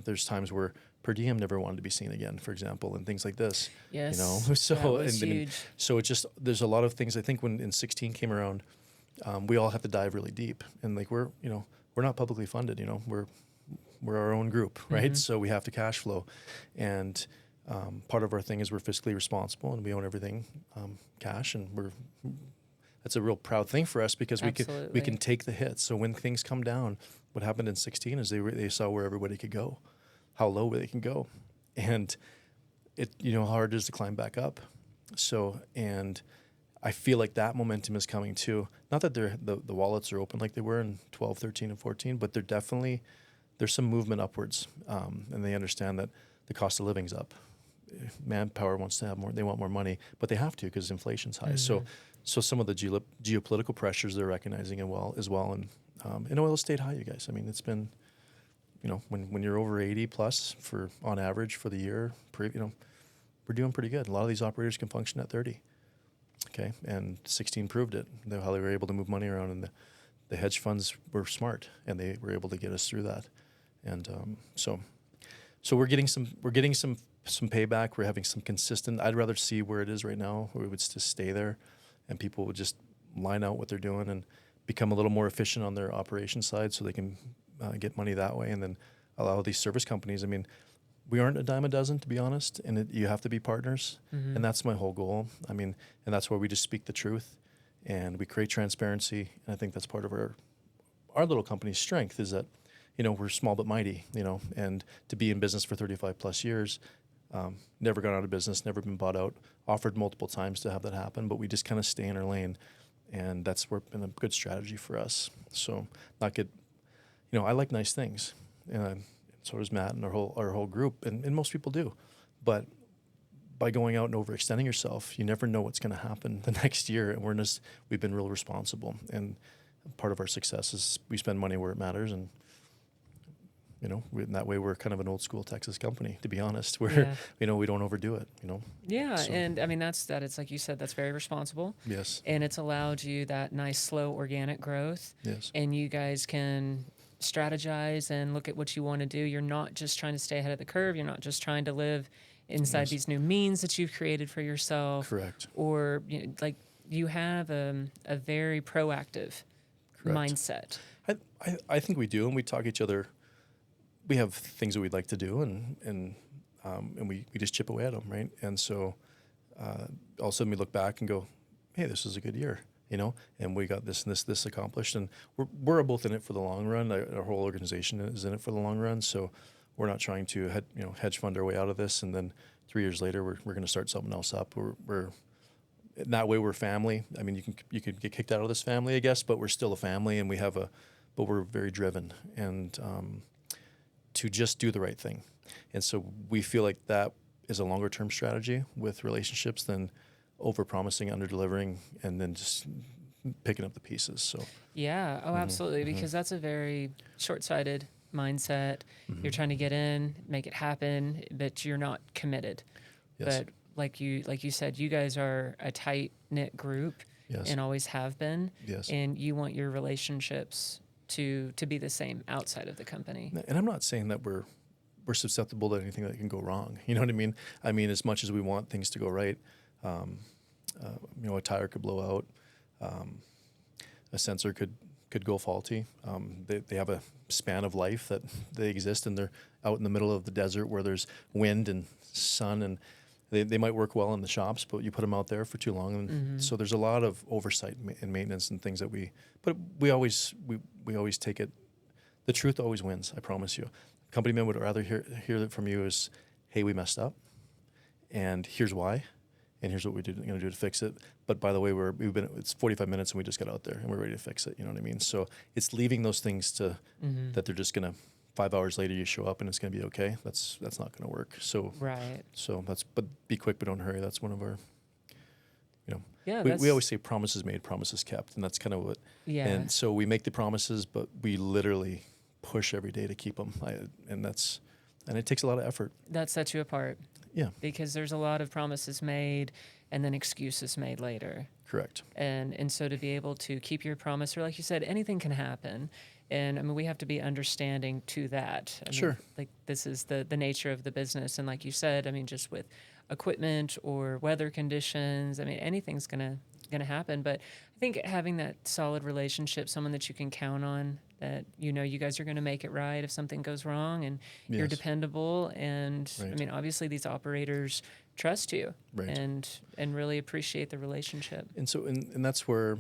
there's times where per diem never wanted to be seen again, for example, and things like this. Yes, You know, so that was and, I mean, huge. so it just there's a lot of things. I think when in 16 came around, we all have to dive really deep, and like we're not publicly funded. You know, we're our own group, right? So we have to cash flow, and part of our thing is we're fiscally responsible and we own everything cash, and that's a real proud thing for us because we Absolutely. can take the hits. So when things come down, what happened in 16 is they saw where everybody could go, how low they can go, and it how hard it is to climb back up. So and I feel like that momentum is coming too. Not that the wallets are open like they were in 12, 13, and 14, but there's some movement upwards, and they understand that the cost of living's up. Manpower wants to have more; they want more money, but they have to because inflation's high. So some of the geopolitical pressures they're recognizing as well, and oil stayed high, you guys. I mean, it's been, when you're over 80 plus on average for the year, we're doing pretty good. A lot of these operators can function at 30. Okay, and 16 proved it. How they were able to move money around, and the hedge funds were smart, and they were able to get us through that. And so we're getting some payback. We're having some consistent. I'd rather see where it is right now, where we would just stay there, and people would just line out what they're doing and become a little more efficient on their operation side, so they can get money that way, and then allow these service companies. I mean, we aren't a dime a dozen, to be honest, and you have to be partners, and that's my whole goal. I mean, and that's where we just speak the truth, and we create transparency, and I think that's part of our little company's strength is that, we're small but mighty, and to be in business for 35 plus years, never gone out of business, never been bought out, offered multiple times to have that happen, but we just kind of stay in our lane, and that's been a good strategy for us. So not get, I like nice things, and so does Matt and our whole group, and most people do. But by going out and overextending yourself, you never know what's going to happen the next year. And we've been real responsible. And part of our success is we spend money where it matters. And, in that way, we're kind of an old school Texas company, to be honest, where, we don't overdo it, Yeah, So, and I mean, it's like you said, that's very responsible. yes. And it's allowed you that nice, slow, organic growth. Yes. And you guys can strategize and look at what you want to do. You're not just trying to stay ahead of the curve. You're not just trying to live inside these new means that you've created for yourself. Correct. Or you have a very proactive mindset. I think we do, and we talk each other. We have things that we'd like to do, and we just chip away at them, right? And so all of a sudden we look back and go, hey, this is a good year, and we got this and this accomplished, and we're both in it for the long run. Our whole organization is in it for the long run, so we're not trying to hedge fund our way out of this, and then 3 years later we're going to start something else up. We're in that way we're family. I mean, you could get kicked out of this family, I guess, but we're still a family, and but we're very driven and to just do the right thing, and so we feel like that is a longer term strategy with relationships than over-promising, under-delivering, and then just picking up the pieces. So Yeah. Oh, absolutely. Because that's a very short-sighted mindset. You're trying to get in, make it happen, but you're not committed. Yes. But like you said, you guys are a tight-knit group Yes. and always have been. Yes. And you want your relationships to be the same outside of the company. And I'm not saying that we're susceptible to anything that can go wrong. You know what I mean? I mean, as much as we want things to go right, a tire could blow out, a sensor could go faulty. They have a span of life that they exist, and they're out in the middle of the desert where there's wind and sun, and they might work well in the shops, but you put them out there for too long, and so there's a lot of oversight and maintenance and things that we always take it. The truth always wins. I promise you. Company men would rather hear that from you is, hey, we messed up, and here's why, and here's what we're going to do to fix it. But by the way, it's 45 minutes and we just got out there and we're ready to fix it. You know what I mean? So it's leaving those things to that they're just going to 5 hours later you show up and it's going to be okay. That's not going to work. So Right. So but be quick, but don't hurry. That's one of our. Yeah. We always say promises made, promises kept, and that's kind of what. Yeah. And so we make the promises, but we literally push every day to keep them, and it takes a lot of effort. That sets you apart. Yeah. Because there's a lot of promises made and then excuses made later. Correct. And so to be able to keep your promise, or like you said, anything can happen. And I mean, we have to be understanding to that. I Sure. mean, like this is the nature of the business. And like you said, I mean, just with equipment or weather conditions, I mean, anything's gonna happen. But I think having that solid relationship, someone that you can count on, that you know you guys are gonna make it right if something goes wrong, and you're Yes. dependable. And I Right. mean, obviously these operators trust you Right. and really appreciate the relationship. And so, and that's where,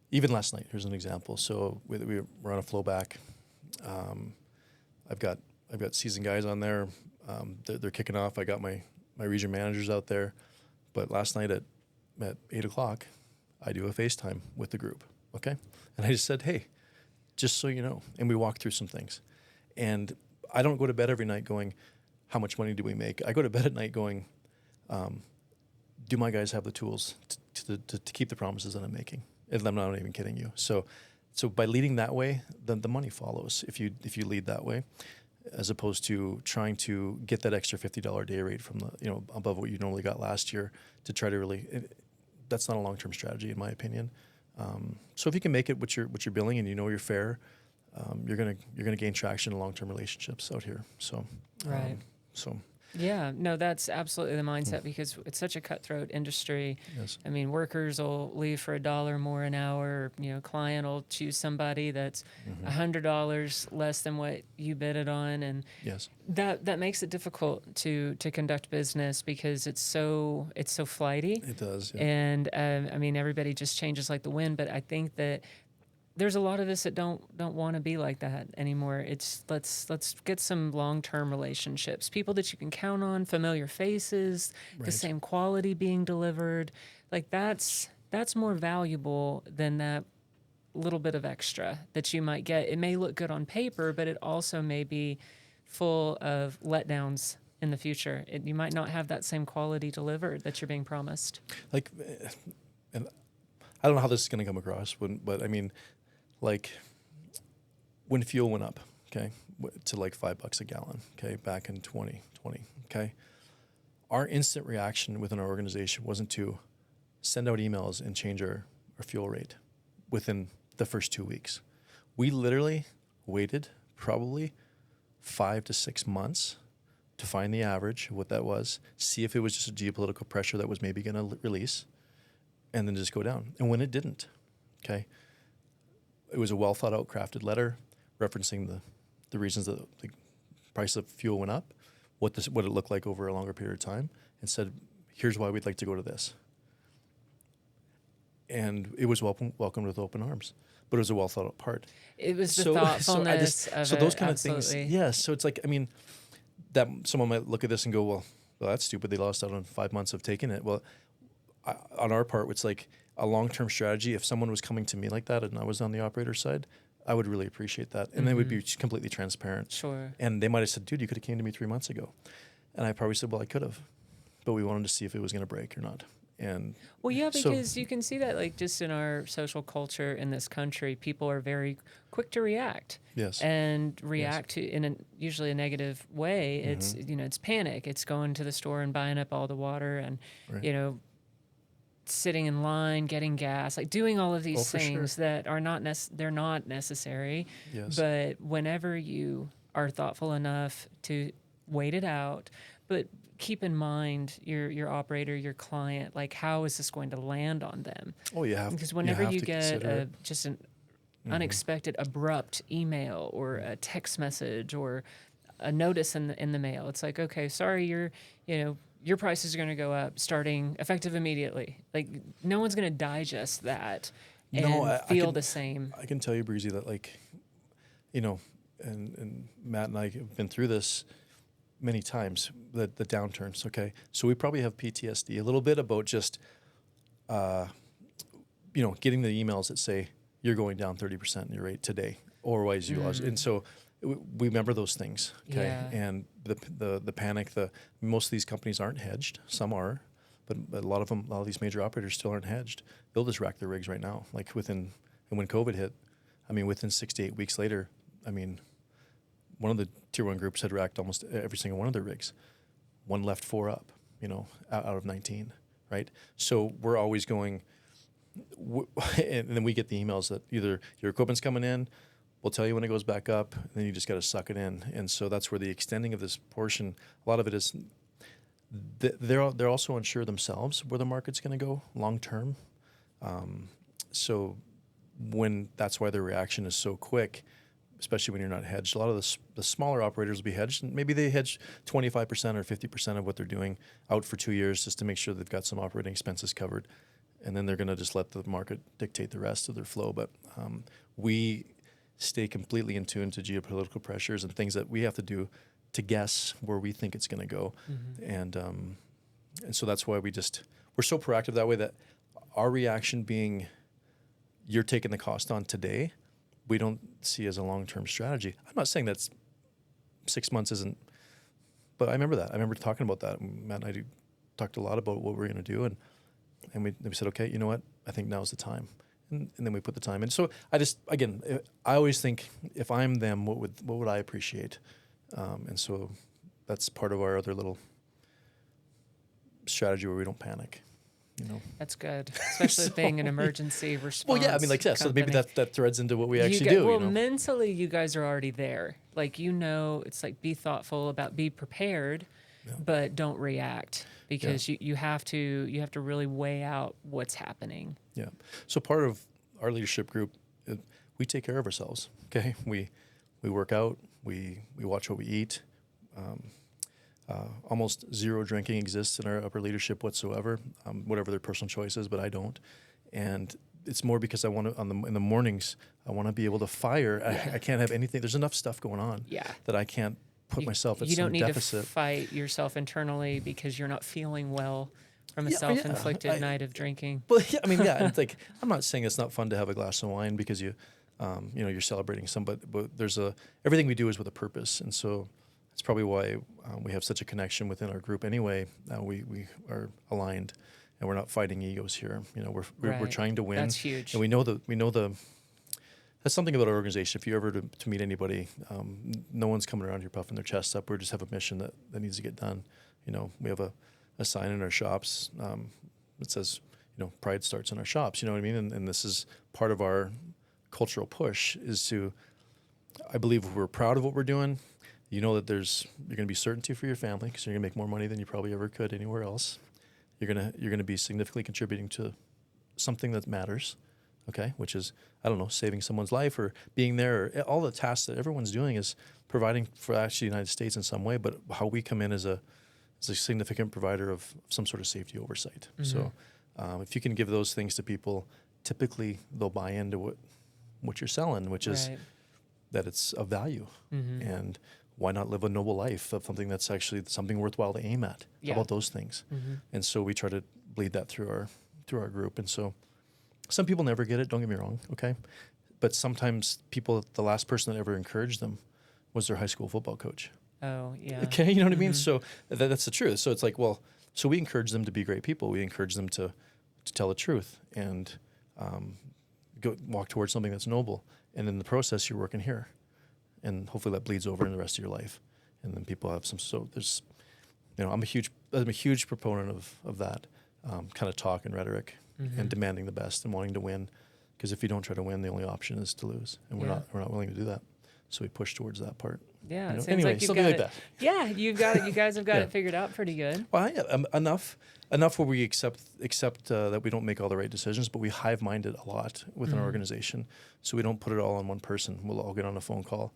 even last night, here's an example. So we were on a flow back. I've got seasoned guys on there. They're kicking off. I got my region managers out there. But last night at 8:00, I do a FaceTime with the group. Okay. And I just said, hey, just so you know. And we walked through some things. And I don't go to bed every night going, how much money do we make? I go to bed at night going, do my guys have the tools to keep the promises that I'm making? And I'm not even kidding you. So by leading that way, then the money follows. If you lead that way, as opposed to trying to get that extra $50 day rate from the above what you normally got last year to try to really, that's not a long-term strategy in my opinion. So if you can make it what you're billing and you know you're fair, you're gonna gain traction in long-term relationships out here. So Right. So Yeah, no, that's absolutely the mindset because it's such a cutthroat industry. yes. I mean, workers will leave for $1 more an hour. You know, client will choose somebody that's $100 less than what you bid it on, and Yes. that makes it difficult to conduct business because it's so flighty. It does. Yeah. And I mean, everybody just changes like the wind. But I think that there's a lot of us that don't want to be like that anymore. It's let's get some long-term relationships, people that you can count on, familiar faces, the Right. same quality being delivered. Like that's more valuable than that little bit of extra that you might get. It may look good on paper, but it also may be full of letdowns in the future. You might not have that same quality delivered that you're being promised. Like, and I don't know how this is going to come across, but I mean, like, when fuel went up, okay, to like $5 a gallon, okay, back in 2020, okay, our instant reaction within our organization wasn't to send out emails and change our fuel rate within the first 2 weeks. We literally waited probably 5 to 6 months to find the average of what that was, see if it was just a geopolitical pressure that was maybe going to release, and then just go down. And when it didn't, okay, it was a well thought out, crafted letter referencing the reasons that the price of fuel went up, what it looked like over a longer period of time, and said, here's why we'd like to go to this. And it was welcomed with open arms, but it was a well thought out part. It was the thoughtfulness of so those it, kind absolutely. of things. Yeah. So it's like, I mean, that someone might look at this and go, well, that's stupid. They lost out on 5 months of taking it. Well, on our part, it's like a long-term strategy. If someone was coming to me like that and I was on the operator side, I would really appreciate that. And they would be completely transparent. Sure. And they might have said, dude, you could have came to me 3 months ago. And I probably said, well, I could have, but we wanted to see if it was going to break or not. And Well, yeah, so- because you can see that like just in our social culture in this country, people are very quick to react. Yes. And react to in usually a negative way. It's it's panic. It's going to the store and buying up all the water and Right. sitting in line, getting gas, like doing all of these for things sure. that are they're not necessary. Yes. But whenever you are thoughtful enough to wait it out, but keep in mind your operator, your client, like how is this going to land on them? Oh, you have Because whenever have you to get consider it. just an unexpected, abrupt email or a text message or a notice in the mail, it's like, okay, sorry, your prices are going to go up starting effective immediately. Like no one's going to digest that and I feel can- the same. I can tell you, Breezy, that and Matt and I have been through this many times, the downturns, okay? So we probably have PTSD a little bit about just, getting the emails that say, you're going down 30% in your rate today, or otherwise you lost. And so we remember those things, okay? Yeah. And the panic, most of these companies aren't hedged. Some are, but a lot of these major operators still aren't hedged. They'll just rack their rigs right now. Like and when COVID hit, I mean, within 6 to 8 weeks later, I mean, one of the tier one groups had racked almost every single one of their rigs. One left 4 up, out of 19. right? So we're always going, and then we get the emails that either your equipment's coming in, we'll tell you when it goes back up, and then you just got to suck it in. And so that's where the extending of this portion, a lot of it is, they're also unsure themselves where the market's going to go long term. So that's why their reaction is so quick, especially when you're not hedged. A lot of the smaller operators will be hedged, and maybe they hedge 25% or 50% of what they're doing out for 2 years just to make sure they've got some operating expenses covered. And then they're going to just let the market dictate the rest of their flow. But we stay completely in tune to geopolitical pressures and things that we have to do to guess where we think it's going to go. And so that's why we're so proactive that way, that our reaction being, you're taking the cost on today, we don't see as a long-term strategy. I'm not saying that's 6 months isn't, but I remember that. I remember talking about that. Matt and I talked a lot about what we're going to do, and we said, okay, you know what? I think now's the time. And then we put the time in. So I always think, if I'm them, what would I appreciate? And so that's part of our other little strategy where we don't panic. That's good, especially being an emergency response. Well, yeah, I mean, so maybe that threads into what we actually do. Well, mentally, you guys are already there. Like, it's like, be thoughtful about, be prepared, but don't react, because you have to really weigh out what's happening. Yeah. So part of our leadership group, we take care of ourselves. Okay, we work out, we watch what we eat. Almost zero drinking exists in our upper leadership whatsoever, whatever their personal choices, but I don't. And it's more because I want to, in the mornings, I want to be able to fire. Yeah. I can't have anything. There's enough stuff going on that I can't put myself at some deficit. You don't need to fight yourself internally because you're not feeling well from a self-inflicted night of drinking. Well, yeah, I mean, yeah. And it's like, I'm not saying it's not fun to have a glass of wine because you're celebrating somebody, but everything we do is with a purpose. And so that's probably why we have such a connection within our group anyway. We are aligned, and we're not fighting egos here. We're trying to win. That's huge. And we know that's something about our organization. If you ever to meet anybody, no one's coming around here puffing their chests up. We just have a mission that needs to get done. We have a sign in our shops that says, pride starts in our shops. You know what I mean? And this is part of our cultural push, is to, I believe we're proud of what we're doing. That you're going to be certainty for your family, because you're going to make more money than you probably ever could anywhere else. You're going to be significantly contributing to something that matters, okay? Which is, I don't know, saving someone's life or being there. Or all the tasks that everyone's doing is providing for actually the United States in some way. But how we come in as a significant provider of some sort of safety oversight. Mm-hmm. So if you can give those things to people, typically they'll buy into what you're selling, which is that it's of value. Mm-hmm. And why not live a noble life of something that's actually something worthwhile to aim at? Yeah. How about those things? Mm-hmm. And so we try to bleed that through our group. And so some people never get it, don't get me wrong, okay? But sometimes the last person that ever encouraged them was their high school football coach. Oh, yeah. Okay, you know what I mean? So that's the truth. So it's like, well, so we encourage them to be great people. We encourage them to tell the truth and walk towards something that's noble. And in the process, you're working here. And hopefully that bleeds over in the rest of your life. And then people have I'm a huge proponent of that kind of talk and rhetoric, and demanding the best and wanting to win. Because if you don't try to win, the only option is to lose. And we're not willing to do that. So we push towards that part. Yeah. It seems anyway, like something like that. Yeah, you've got it. You guys have got it figured out pretty good. Well, enough where we accept that we don't make all the right decisions, but we hive-minded a lot within our organization. So we don't put it all on one person. We'll all get on a phone call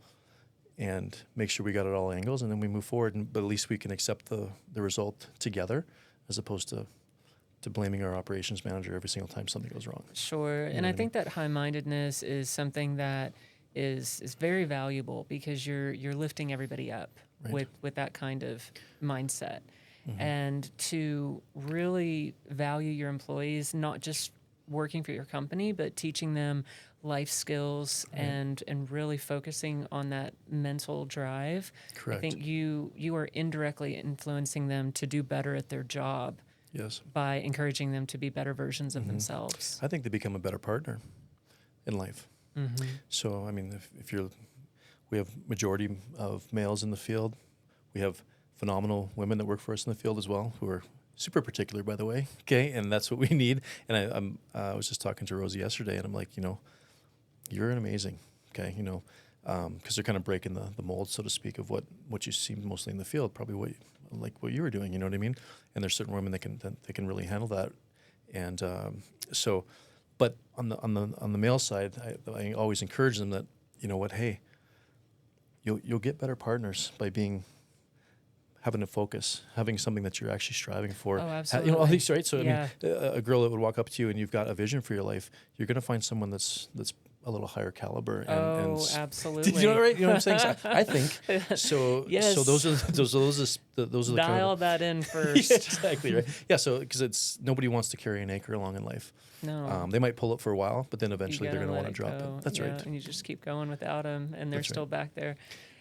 and make sure we got it all angles, and then we move forward. But at least we can accept the result together, as opposed to blaming our operations manager every single time something goes wrong. Sure. And I think that high-mindedness is something that is very valuable, because you're lifting everybody up with that kind of mindset. Mm-hmm. And to really value your employees, not just working for your company, but teaching them life skills and really focusing on that mental drive. Correct. I think you are indirectly influencing them to do better at their job. Yes. By encouraging them to be better versions of themselves. I think they become a better partner in life. Mm-hmm. So, I mean, we have majority of males in the field. We have phenomenal women that work for us in the field as well, who are super particular, by the way. Okay, and that's what we need. And I was just talking to Rosie yesterday, and I'm like, you're an amazing. Okay, because they're kind of breaking the mold, so to speak, of what you see mostly in the field, probably what you were doing. You know what I mean? And there's certain women that can really handle that, and so. But on the male side, I always encourage them that, hey, you'll get better partners by having a focus, having something that you're actually striving for. Oh, absolutely. All these, right? So Yeah. I mean, a girl that would walk up to you and you've got a vision for your life, you're going to find someone that's a little higher caliber. And Absolutely. you know, right? You know what I'm saying? So I think so. Yes. So those are the Dial that in first. Yeah, exactly, right. Yeah. So because nobody wants to carry an anchor along in life. No. They might pull it for a while, but then eventually You they're going to gotta want to let drop go. it. That's right. And you just keep going without them, and they're That's right. still back there.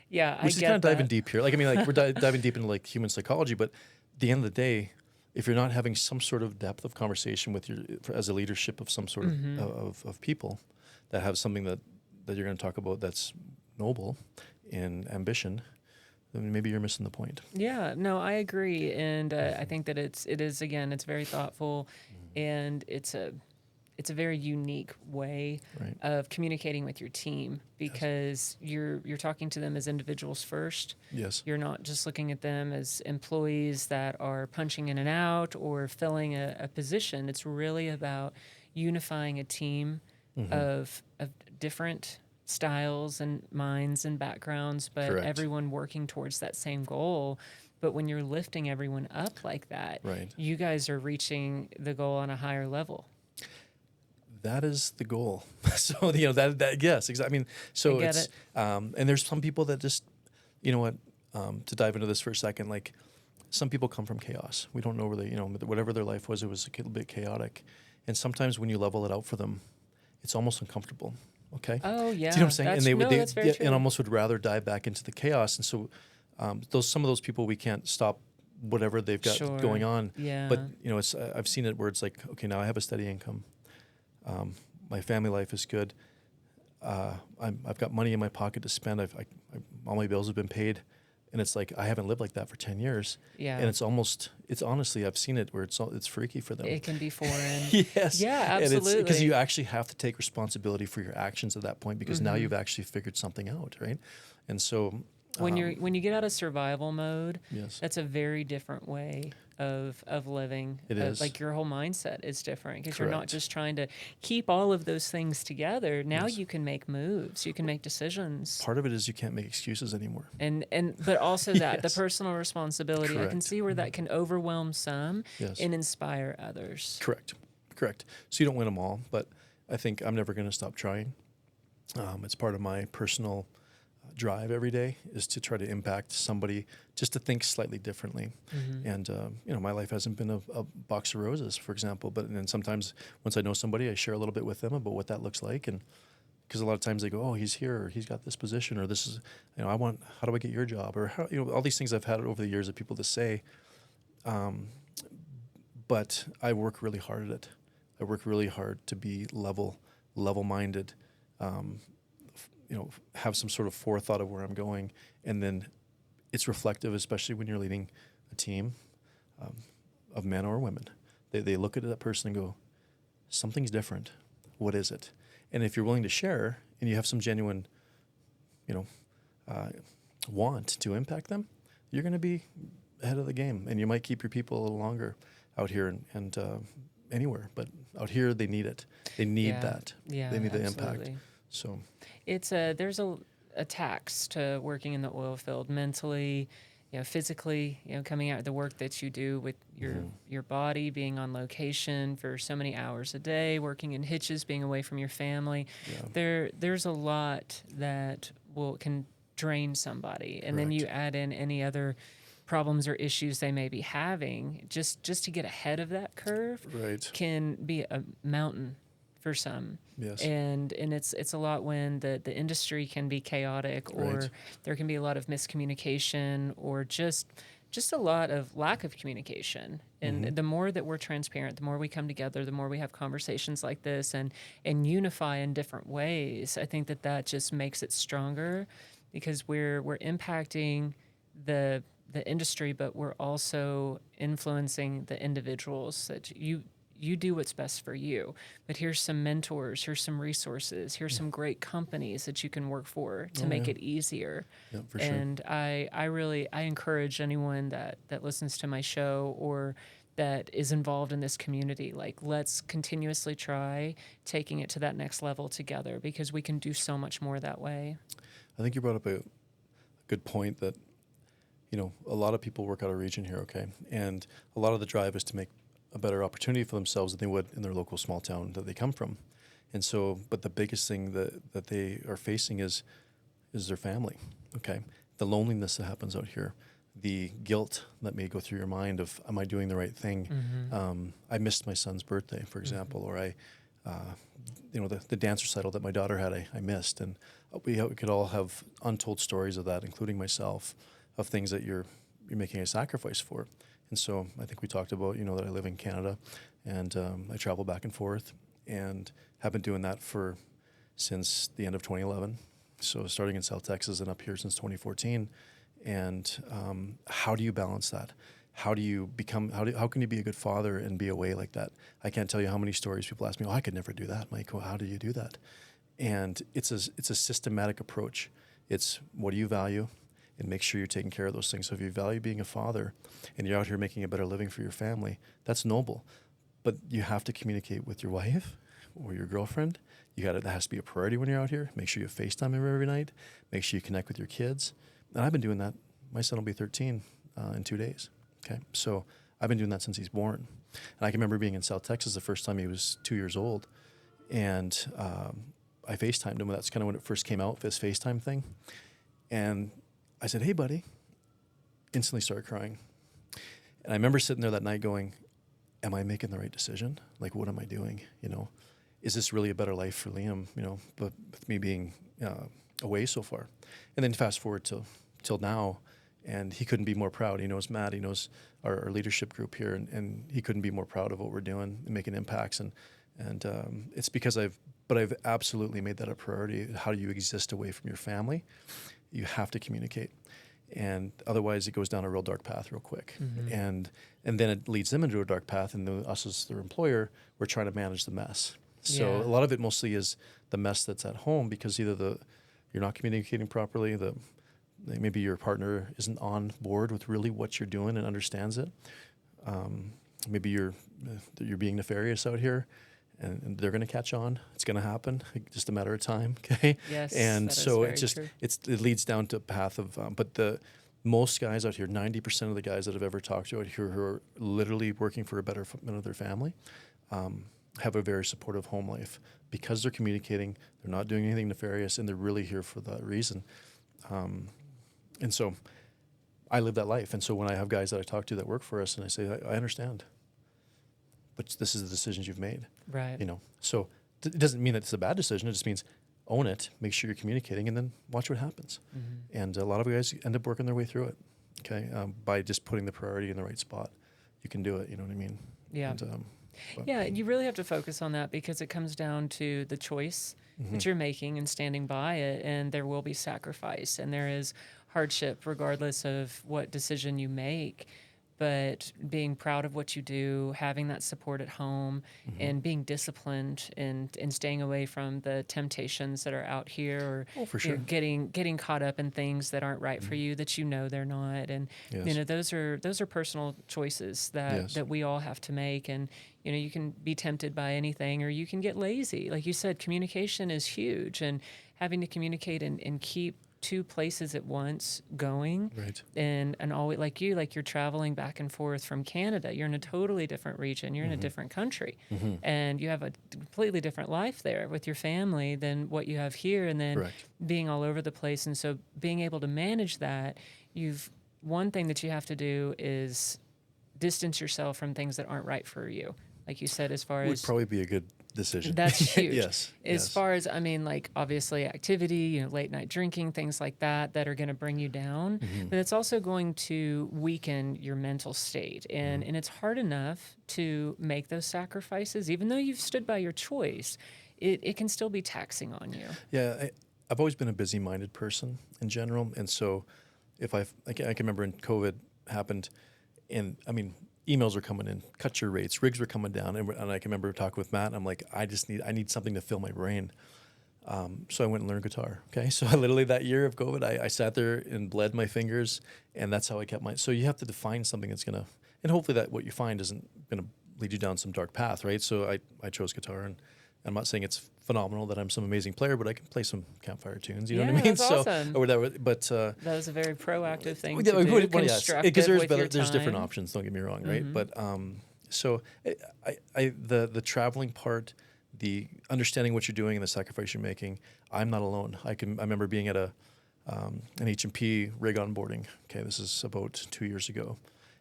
Yeah, Which I is get kind of diving that. deep here. We're diving deep into human psychology, but at the end of the day, if you're not having some sort of depth of conversation with as a leadership of some sort of people that have something that you're going to talk about that's noble and ambition, then maybe you're missing the point. Yeah, no, I agree, and I think that it's very thoughtful, and it's a very unique way Right. of communicating with your team, because you're talking to them as individuals first. Yes. You're not just looking at them as employees that are punching in and out or filling a position. It's really about unifying a team of different styles and minds and backgrounds, but Correct. everyone working towards that same goal. But when you're lifting everyone up like that, Right. you guys are reaching the goal on a higher level. That is the goal. So that yes, exactly. I mean, so I get it's and there's some people that just, to dive into this for a second, like some people come from chaos. We don't know where whatever their life was, it was a little bit chaotic, and sometimes when you level it out for them, it's almost uncomfortable. Okay. Oh yeah, Do you know what I'm saying? That's, And that's very true. and almost would rather dive back into the chaos. And so, some of those people, we can't stop whatever they've got Sure. going on. Yeah. But it's I've seen it where it's like, okay, now I have a steady income. My family life is good. I've got money in my pocket to spend. All my bills have been paid, and it's like I haven't lived like that for 10 years. Yeah. And it's honestly, I've seen it where it's freaky for them. It can be foreign. Yes. Yeah, And absolutely. because you actually have to take responsibility for your actions at that point, because now you've actually figured something out, right? And so When you get out of survival mode, yes, that's a very different way of living. It is. Like your whole mindset is different, because you're not Correct. just trying to keep all of those things together. Now Yes. you can make moves, you can make decisions. part of it is you can't make excuses anymore. But also that the Yes. personal responsibility, I can Correct. see where that can overwhelm some Yes. and inspire others. Correct. So you don't win them all, but I think I'm never going to stop trying. It's part of my personal drive every day is to try to impact somebody, just to think slightly differently. And my life hasn't been a box of roses, for example, but then sometimes once I know somebody, I share a little bit with them about what that looks like. And because a lot of times they go, oh, he's here, or he's got this position, or this is, how do I get your job, or how, all these things I've had over the years of people to say. But I work really hard at it. I work really hard to be level-minded, have some sort of forethought of where I'm going, and then it's reflective, especially when you're leading a team of men or women. They look at that person and go, something's different. What is it? And if you're willing to share and you have some genuine, want to impact them, you're going to be ahead of the game, and you might keep your people a little longer out here and anywhere. But out here, they need it. They need that. Yeah, they need the absolutely. impact. So It's there's a tax to working in the oil field mentally, physically, coming out of the work that you do with your body, being on location for so many hours a day, working in hitches, being away from your family. yeah. There's a lot that can drain somebody, and then Correct. you add in any other problems or issues they may be having. Just to get ahead of that curve Right. can be a mountain for some. Yes. And it's a lot when the industry can be chaotic, or Right. there can be a lot of miscommunication, or just a lot of lack of communication. And the more that we're transparent, the more we come together, the more we have conversations like this and unify in different ways, I think that just makes it stronger, because we're impacting the the industry, but we're also influencing the individuals that you do what's best for you. But here's some mentors, here's some resources, here's some great companies that you can work for to make it easier. Yeah, for sure. And I encourage anyone that listens to my show or that is involved in this community, like, let's continuously try taking it to that next level together, because we can do so much more that way. I think you brought up a good point that, a lot of people work out of region here, okay? And a lot of the drive is to make a better opportunity for themselves than they would in their local small town that they come from. And so, but the biggest thing that they are facing is their family, okay? The loneliness that happens out here, the guilt that may go through your mind of, am I doing the right thing? I missed my son's birthday, for example, or the dance recital that my daughter had, I missed. And we could all have untold stories of that, including myself, of things that you're making a sacrifice for. And so I think we talked about, that I live in Canada and I travel back and forth and have been doing that since the end of 2011. So starting in South Texas and up here since 2014. And how do you balance that? How do you how can you be a good father and be away like that? I can't tell you how many stories people ask me, I could never do that. Mike, how do you do that? And it's a systematic approach. It's, what do you value? And make sure you're taking care of those things. So if you value being a father and you're out here making a better living for your family, that's noble. But you have to communicate with your wife or your girlfriend. That has to be a priority when you're out here. Make sure you FaceTime every night. Make sure you connect with your kids. And I've been doing that. My son will be 13 in 2 days. Okay, so I've been doing that since he's born. And I can remember being in South Texas the first time he was 2 years old, and I FaceTimed him. That's kind of when it first came out, this FaceTime thing. And I said, "Hey, buddy." Instantly started crying. And I remember sitting there that night going, am I making the right decision? Like, what am I doing? Is this really a better life for Liam? But with me being away so far. And then fast forward till now, and he couldn't be more proud. He knows Matt, he knows our leadership group here, and he couldn't be more proud of what we're doing and making impacts. And it's because I've absolutely made that a priority. How do you exist away from your family? You have to communicate. And otherwise it goes down a real dark path real quick. And then it leads them into a dark path, and us as their employer, we're trying to manage the mess. So a lot of it mostly is the mess that's at home, because either you're not communicating properly, maybe your partner isn't on board with really what you're doing and understands it. Maybe you're being nefarious out here, and they're going to catch on. It's going to happen, just a matter of time. Okay. Yes. And so true. it leads down to a path of. But most guys out here, 90% of the guys that I've ever talked to out here who are literally working for a betterment of their family, have a very supportive home life because they're communicating. They're not doing anything nefarious, and they're really here for that reason. And so I live that life. And so when I have guys that I talk to that work for us, and I say, I understand, but this is the decisions you've made. Right. So it doesn't mean that it's a bad decision. It just means own it, make sure you're communicating, and then watch what happens. And a lot of guys end up working their way through it, okay, by just putting the priority in the right spot. You can do it, you know what I mean? Yeah. And, yeah, you really have to focus on that, because it comes down to the choice that you're making and standing by it, and there will be sacrifice and there is hardship regardless of what decision you make. But being proud of what you do, having that support at home, and being disciplined and staying away from the temptations that are out here, or for sure. getting caught up in things that aren't right for you, that they're not. And those are personal choices that we all have to make. And you can be tempted by anything, or you can get lazy. Like you said, communication is huge, and having to communicate and keep two places at once going. Right. And always, like you're traveling back and forth from Canada. You're in a totally different region. You're in a different country, and you have a completely different life there with your family than what you have here. And then being all over the place. And so being able to manage that, one thing that you have to do is distance yourself from things that aren't right for you. Like you said, as far as would probably be a good decision. That's huge. Yes. As far as, obviously activity, late night drinking, things like that are going to bring you down, but it's also going to weaken your mental state. And it's hard enough to make those sacrifices, even though you've stood by your choice, it can still be taxing on you. Yeah. I've always been a busy-minded person in general. And so if I can remember when COVID happened, and I mean, emails were coming in, cut your rates, rigs were coming down, and I can remember talking with Matt, and I'm like, I need something to fill my brain. So I went and learned guitar. Okay, so I literally that year of COVID, I sat there and bled my fingers, and that's how I kept my. So you have to define something that's gonna, and hopefully that what you find isn't gonna lead you down some dark path, right? So I chose guitar, and I'm not saying it's phenomenal that I'm some amazing player, but I can play some campfire tunes. You know what I mean? That's awesome. Or whatever. But That was a very proactive thing well, to do. yes, Constructive because with there's your different time. options. Don't get me wrong, right? But so the traveling part, the understanding what you're doing and the sacrifice you're making. I'm not alone. I remember being at an H&P rig onboarding. Okay, this is about 2 years ago.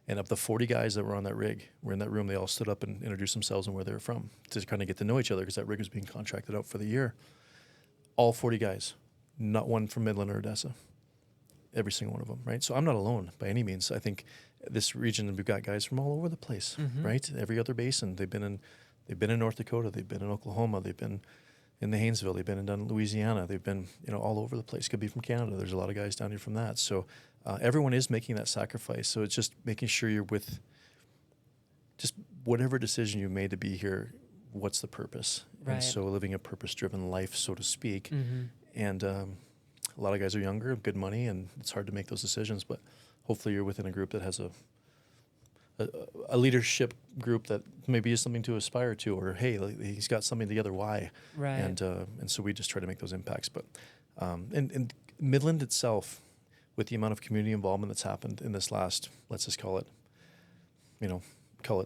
And of the 40 guys that were on that rig, were in that room, they all stood up and introduced themselves and where they were from to kind of get to know each other because that rig was being contracted out for the year. All 40 guys, not one from Midland or Odessa. Every single one of them, right? So I'm not alone by any means. I think this region, we've got guys from all over the place, right? Every other basin. They've been in North Dakota. They've been in Oklahoma. They've been in the Haynesville. They've been in Louisiana. They've been, all over the place. Could be from Canada. There's a lot of guys down here from that. So everyone is making that sacrifice. So it's just making sure you're with just whatever decision you made to be here, what's the purpose? Right. And so living a purpose-driven life, so to speak. And a lot of guys are younger, good money, and it's hard to make those decisions. But hopefully you're within a group that has a leadership group that maybe is something to aspire to, or hey, he's got something together. Why? Right. And so we just try to make those impacts. But and Midland itself, with the amount of community involvement that's happened in this last, let's just call it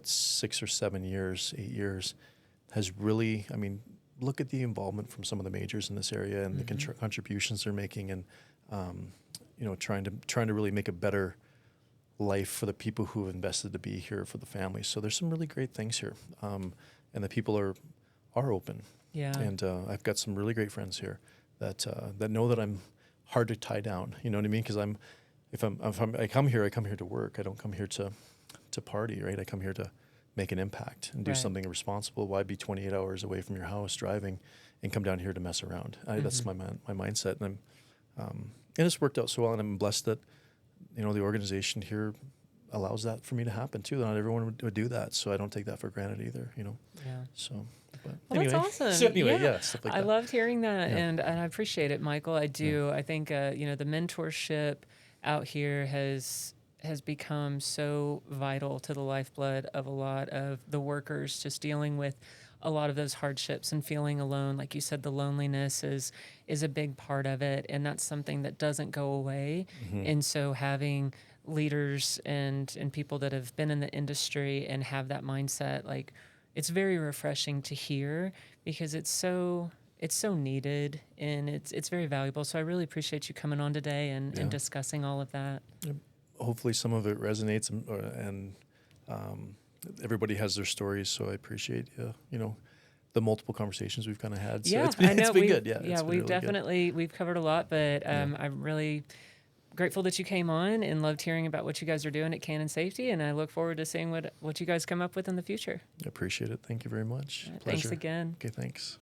6 or 7 years, 8 years, has really. I mean, look at the involvement from some of the majors in this area and the contributions they're making, and trying to really make a better life for the people who have invested to be here for the families. So there's some really great things here, and the people are open. Yeah. And I've got some really great friends here that know that I'm hard to tie down. You know what I mean? Because I come here to work. I don't come here to party, right? I come here to make an impact and do something responsible. Why be 28 hours away from your house driving and come down here to mess around? That's my mindset, and and it's worked out so well. And I'm blessed that the organization here allows that for me to happen too. Not everyone would do that, so I don't take that for granted either. Yeah. So. But Well, anyway. that's awesome. So anyway, stuff like that. I loved hearing that, Yeah. and I appreciate it, Michael. I do. I think the mentorship out here has become so vital to the lifeblood of a lot of the workers, just dealing with a lot of those hardships and feeling alone. Like you said, the loneliness is a big part of it, and that's something that doesn't go away. And so having leaders and people that have been in the industry and have that mindset, like, it's very refreshing to hear, because it's so needed, and it's very valuable. So I really appreciate you coming on today and discussing all of that. Hopefully some of it resonates, and everybody has their stories. So I appreciate the multiple conversations we've kind of had. So it's been good. Yeah, we've definitely we've covered a lot, but I'm really grateful that you came on, and loved hearing about what you guys are doing at Canon Safety, and I look forward to seeing what you guys come up with in the future. I appreciate it. Thank you very much. Thanks again. Okay, thanks.